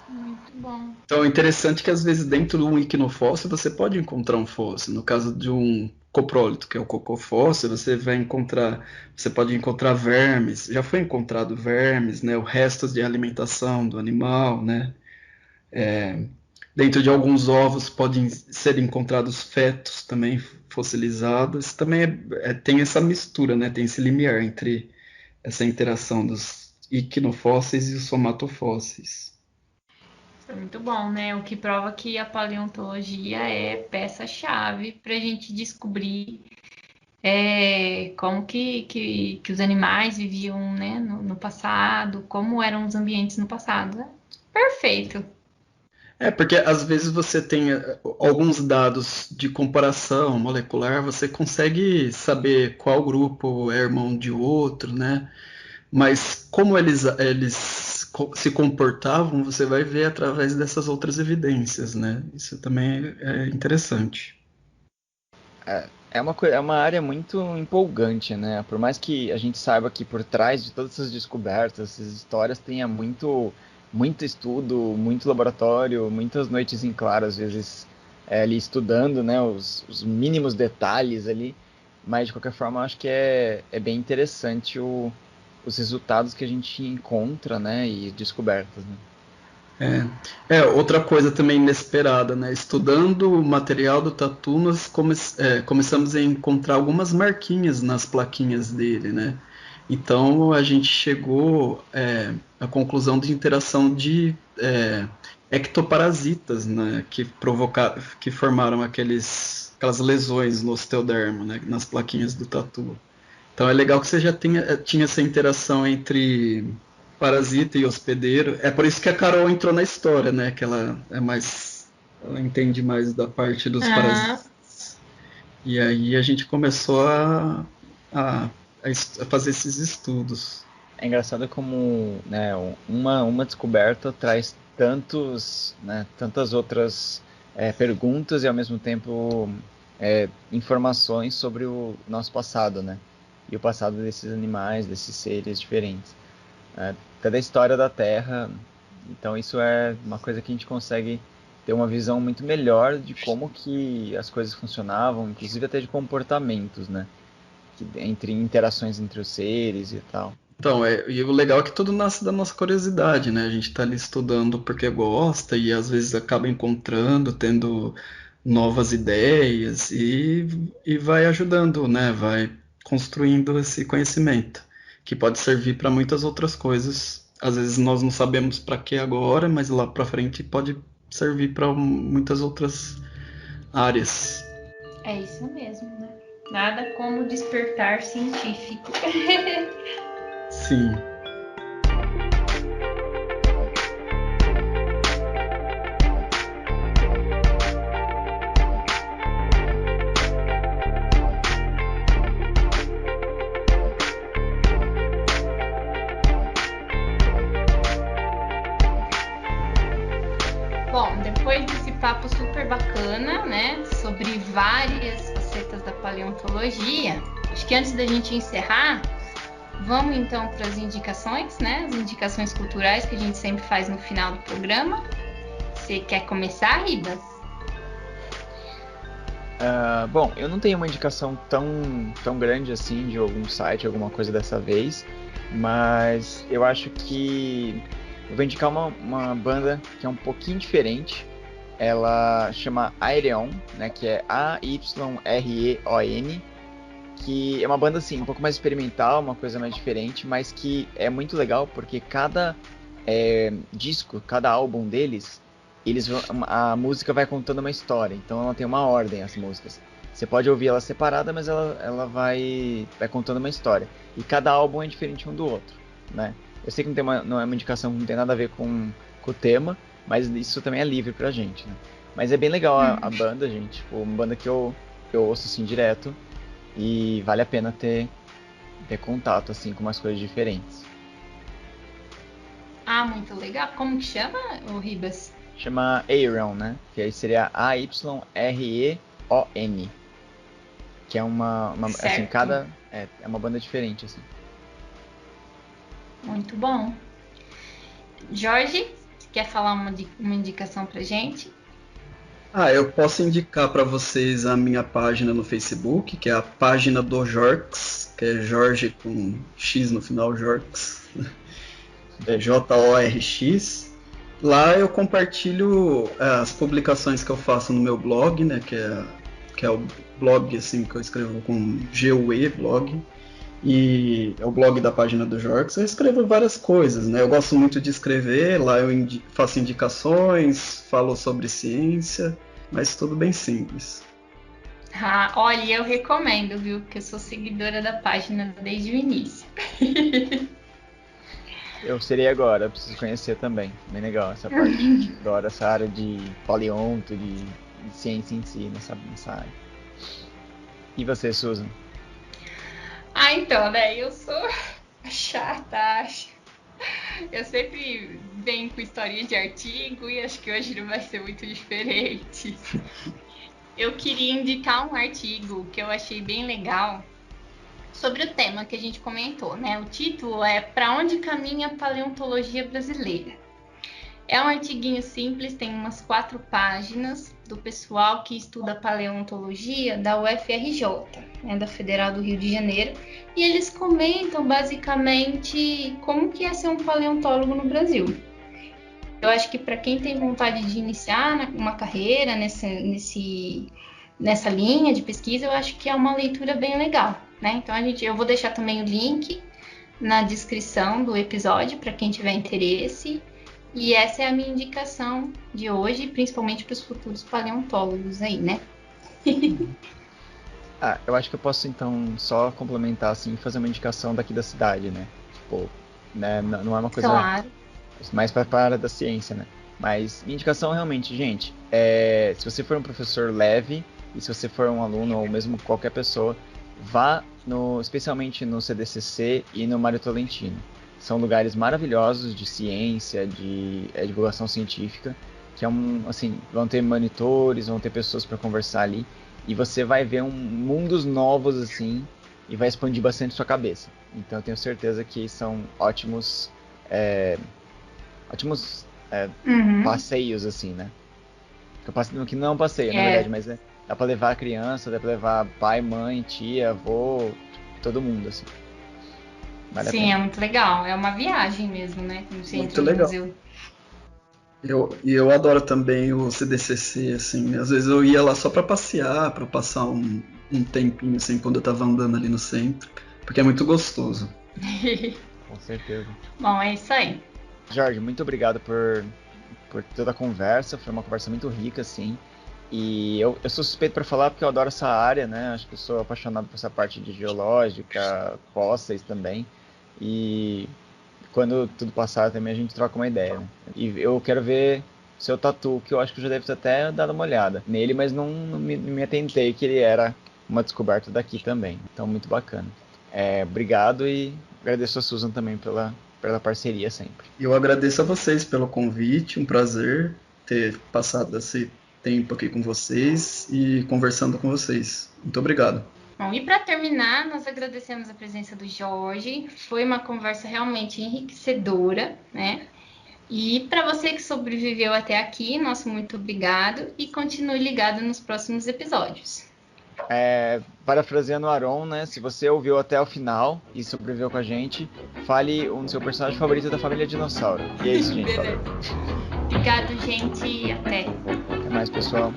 Muito bom. Então é interessante que às vezes dentro de um iquinofóssil você pode encontrar um fóssil. No caso de um coprólito, que é o cocofóssil, você pode encontrar vermes. Já foi encontrado vermes, né, o restos de alimentação do animal, né? Dentro de alguns ovos podem ser encontrados fetos também fossilizados. Também tem essa mistura, né? Tem esse limiar entre essa interação dos iquinofósseis e os somatofósseis. Isso é muito bom, né? O que prova que a paleontologia é peça-chave para a gente descobrir como que os animais viviam, né, no passado, como eram os ambientes no passado. Perfeito. Porque às vezes você tem alguns dados de comparação molecular, você consegue saber qual grupo é irmão de outro, né? Mas como se comportavam, você vai ver através dessas outras evidências, né? Isso também é interessante. É uma área muito empolgante, né? Por mais que a gente saiba que por trás de todas essas descobertas, essas histórias, tenha muito estudo, muito laboratório, muitas noites em claro, às vezes ali estudando, né, os mínimos detalhes ali, mas de qualquer forma eu acho que é bem interessante os resultados que a gente encontra, né, e descobertas, né? Outra coisa também inesperada, né? Estudando o material do tatu, nós começamos a encontrar algumas marquinhas nas plaquinhas dele, né? Então a gente chegou à conclusão de interação de ectoparasitas, né? Que formaram aquelas lesões no osteodermo, né? Nas plaquinhas do tatu. Então é legal que você já tinha essa interação entre parasita e hospedeiro. É por isso que a Carol entrou na história, né? Que ela entende mais da parte dos Aham. parasitas. E aí a gente começou a, a fazer esses estudos. É engraçado como, né, uma descoberta traz tantas outras perguntas e ao mesmo tempo informações sobre o nosso passado, né? E o passado desses animais, desses seres diferentes. Até da história da Terra. Então isso é uma coisa que a gente consegue ter uma visão muito melhor de como que as coisas funcionavam, inclusive até de comportamentos, né? Entre interações entre os seres e tal. Então, e o legal é que tudo nasce da nossa curiosidade, né? A gente está ali estudando porque gosta e às vezes acaba encontrando, tendo novas ideias e vai ajudando, né? Vai construindo esse conhecimento. que pode servir para muitas outras coisas. Às vezes nós não sabemos para que agora, mas lá para frente pode servir para muitas outras áreas. É isso mesmo, né? Nada como despertar científico. Sim. Bom, depois desse papo super bacana, né, sobre várias facetas da paleontologia, acho que antes da gente encerrar, vamos então para as indicações, né, as indicações culturais que a gente sempre faz no final do programa. Você quer começar, Ribas? Bom, eu não tenho uma indicação tão grande assim de algum site, alguma coisa dessa vez, mas eu acho que eu vou indicar uma banda que é um pouquinho diferente. Ela chama Ayreon, né, que é Ayreon, que é uma banda assim, um pouco mais experimental, uma coisa mais diferente, mas que é muito legal porque cada disco, cada álbum deles, a música vai contando uma história, então ela tem uma ordem, as músicas. Você pode ouvir ela separada, mas ela vai contando uma história. E cada álbum é diferente um do outro, né? Eu sei que não é uma indicação que não tem nada a ver com o tema, mas isso também é livre pra gente, né? Mas é bem legal a banda, gente. Tipo, uma banda que eu ouço assim direto e vale a pena ter contato assim com umas coisas diferentes. Ah, muito legal. Como que chama, o Ribas? Chama Ayreon, né? Que aí seria Ayreon, que é uma assim, Certo. é uma banda diferente assim. Muito bom. Jorge, quer falar uma indicação pra gente? Eu posso indicar para vocês a minha página no Facebook, que é a página do Jorx, que é Jorge com X no final, Jorx, Jorx. Lá eu compartilho as publicações que eu faço no meu blog, né, que é o blog assim que eu escrevo com GUE blog. E é o blog da página do Jorx. Eu escrevo várias coisas, né? Eu gosto muito de escrever, lá eu faço indicações, falo sobre ciência, mas tudo bem simples. Ah, olha, eu recomendo, viu? Porque eu sou seguidora da página desde o início. Eu serei agora, eu preciso conhecer também. Bem legal essa parte. Adoro essa área de paleonto, de ciência em si, nessa área. E você, Susan? Ah, então, né? Eu sou chata, acho. Eu sempre venho com historinha de artigo e acho que hoje não vai ser muito diferente. Eu queria indicar um artigo que eu achei bem legal sobre o tema que a gente comentou, né? O título é Para onde caminha a paleontologia brasileira? É um artiguinho simples, tem umas 4 páginas do pessoal que estuda paleontologia da UFRJ, né, da Federal do Rio de Janeiro, e eles comentam basicamente como que é ser um paleontólogo no Brasil. Eu acho que para quem tem vontade de iniciar uma carreira nessa linha de pesquisa, eu acho que é uma leitura bem legal, né? Então eu vou deixar também o link na descrição do episódio para quem tiver interesse. E essa é a minha indicação de hoje, principalmente para os futuros paleontólogos aí, né? Eu acho que eu posso então só complementar assim e fazer uma indicação daqui da cidade, né? Tipo, né, não é uma coisa Claro. mais para a área da ciência, né? Mas minha indicação realmente, gente, se você for um professor leve e se você for um aluno ou mesmo qualquer pessoa, vá especialmente no CDCC e no Mário Tolentino. São lugares maravilhosos de ciência, de divulgação científica, que assim, vão ter monitores, vão ter pessoas para conversar ali, e você vai ver mundos novos assim, e vai expandir bastante sua cabeça. Então eu tenho certeza que são ótimos passeios assim, né? Que não é um passeio, na verdade, mas dá para levar a criança, dá para levar pai, mãe, tia, avô, todo mundo assim. Vale a Sim, pena. é muito legal. É uma viagem mesmo, né? Quando você Muito entra no legal. museu. Eu adoro também o CDCC, assim. Às vezes eu ia lá só para passear, para passar um tempinho, assim, quando eu tava andando ali no centro, porque é muito gostoso. Com certeza. Bom, é isso aí. Jorge, muito obrigado por toda a conversa. Foi uma conversa muito rica, assim. E eu sou suspeito para falar porque eu adoro essa área, né? Acho que eu sou apaixonado por essa parte de geológica, fósseis também. E quando tudo passar também a gente troca uma ideia, né? E eu quero ver seu tatu, que eu acho que eu já devo ter até dado uma olhada nele, mas não me atentei que ele era uma descoberta daqui também. Então, muito bacana. Obrigado e agradeço a Susan também pela parceria sempre. Eu agradeço a vocês pelo convite, um prazer ter passado esse tempo aqui com vocês e conversando com vocês. Muito obrigado. Bom, e para terminar, nós agradecemos a presença do Jorge. Foi uma conversa realmente enriquecedora, né? E para você que sobreviveu até aqui, nosso muito obrigado e continue ligado nos próximos episódios. Parafraseando o Aron, né? Se você ouviu até o final e sobreviveu com a gente, fale um seu personagem favorito da família Dinossauro. E é isso, gente. Beleza. Obrigado, gente, e até. Até mais, pessoal.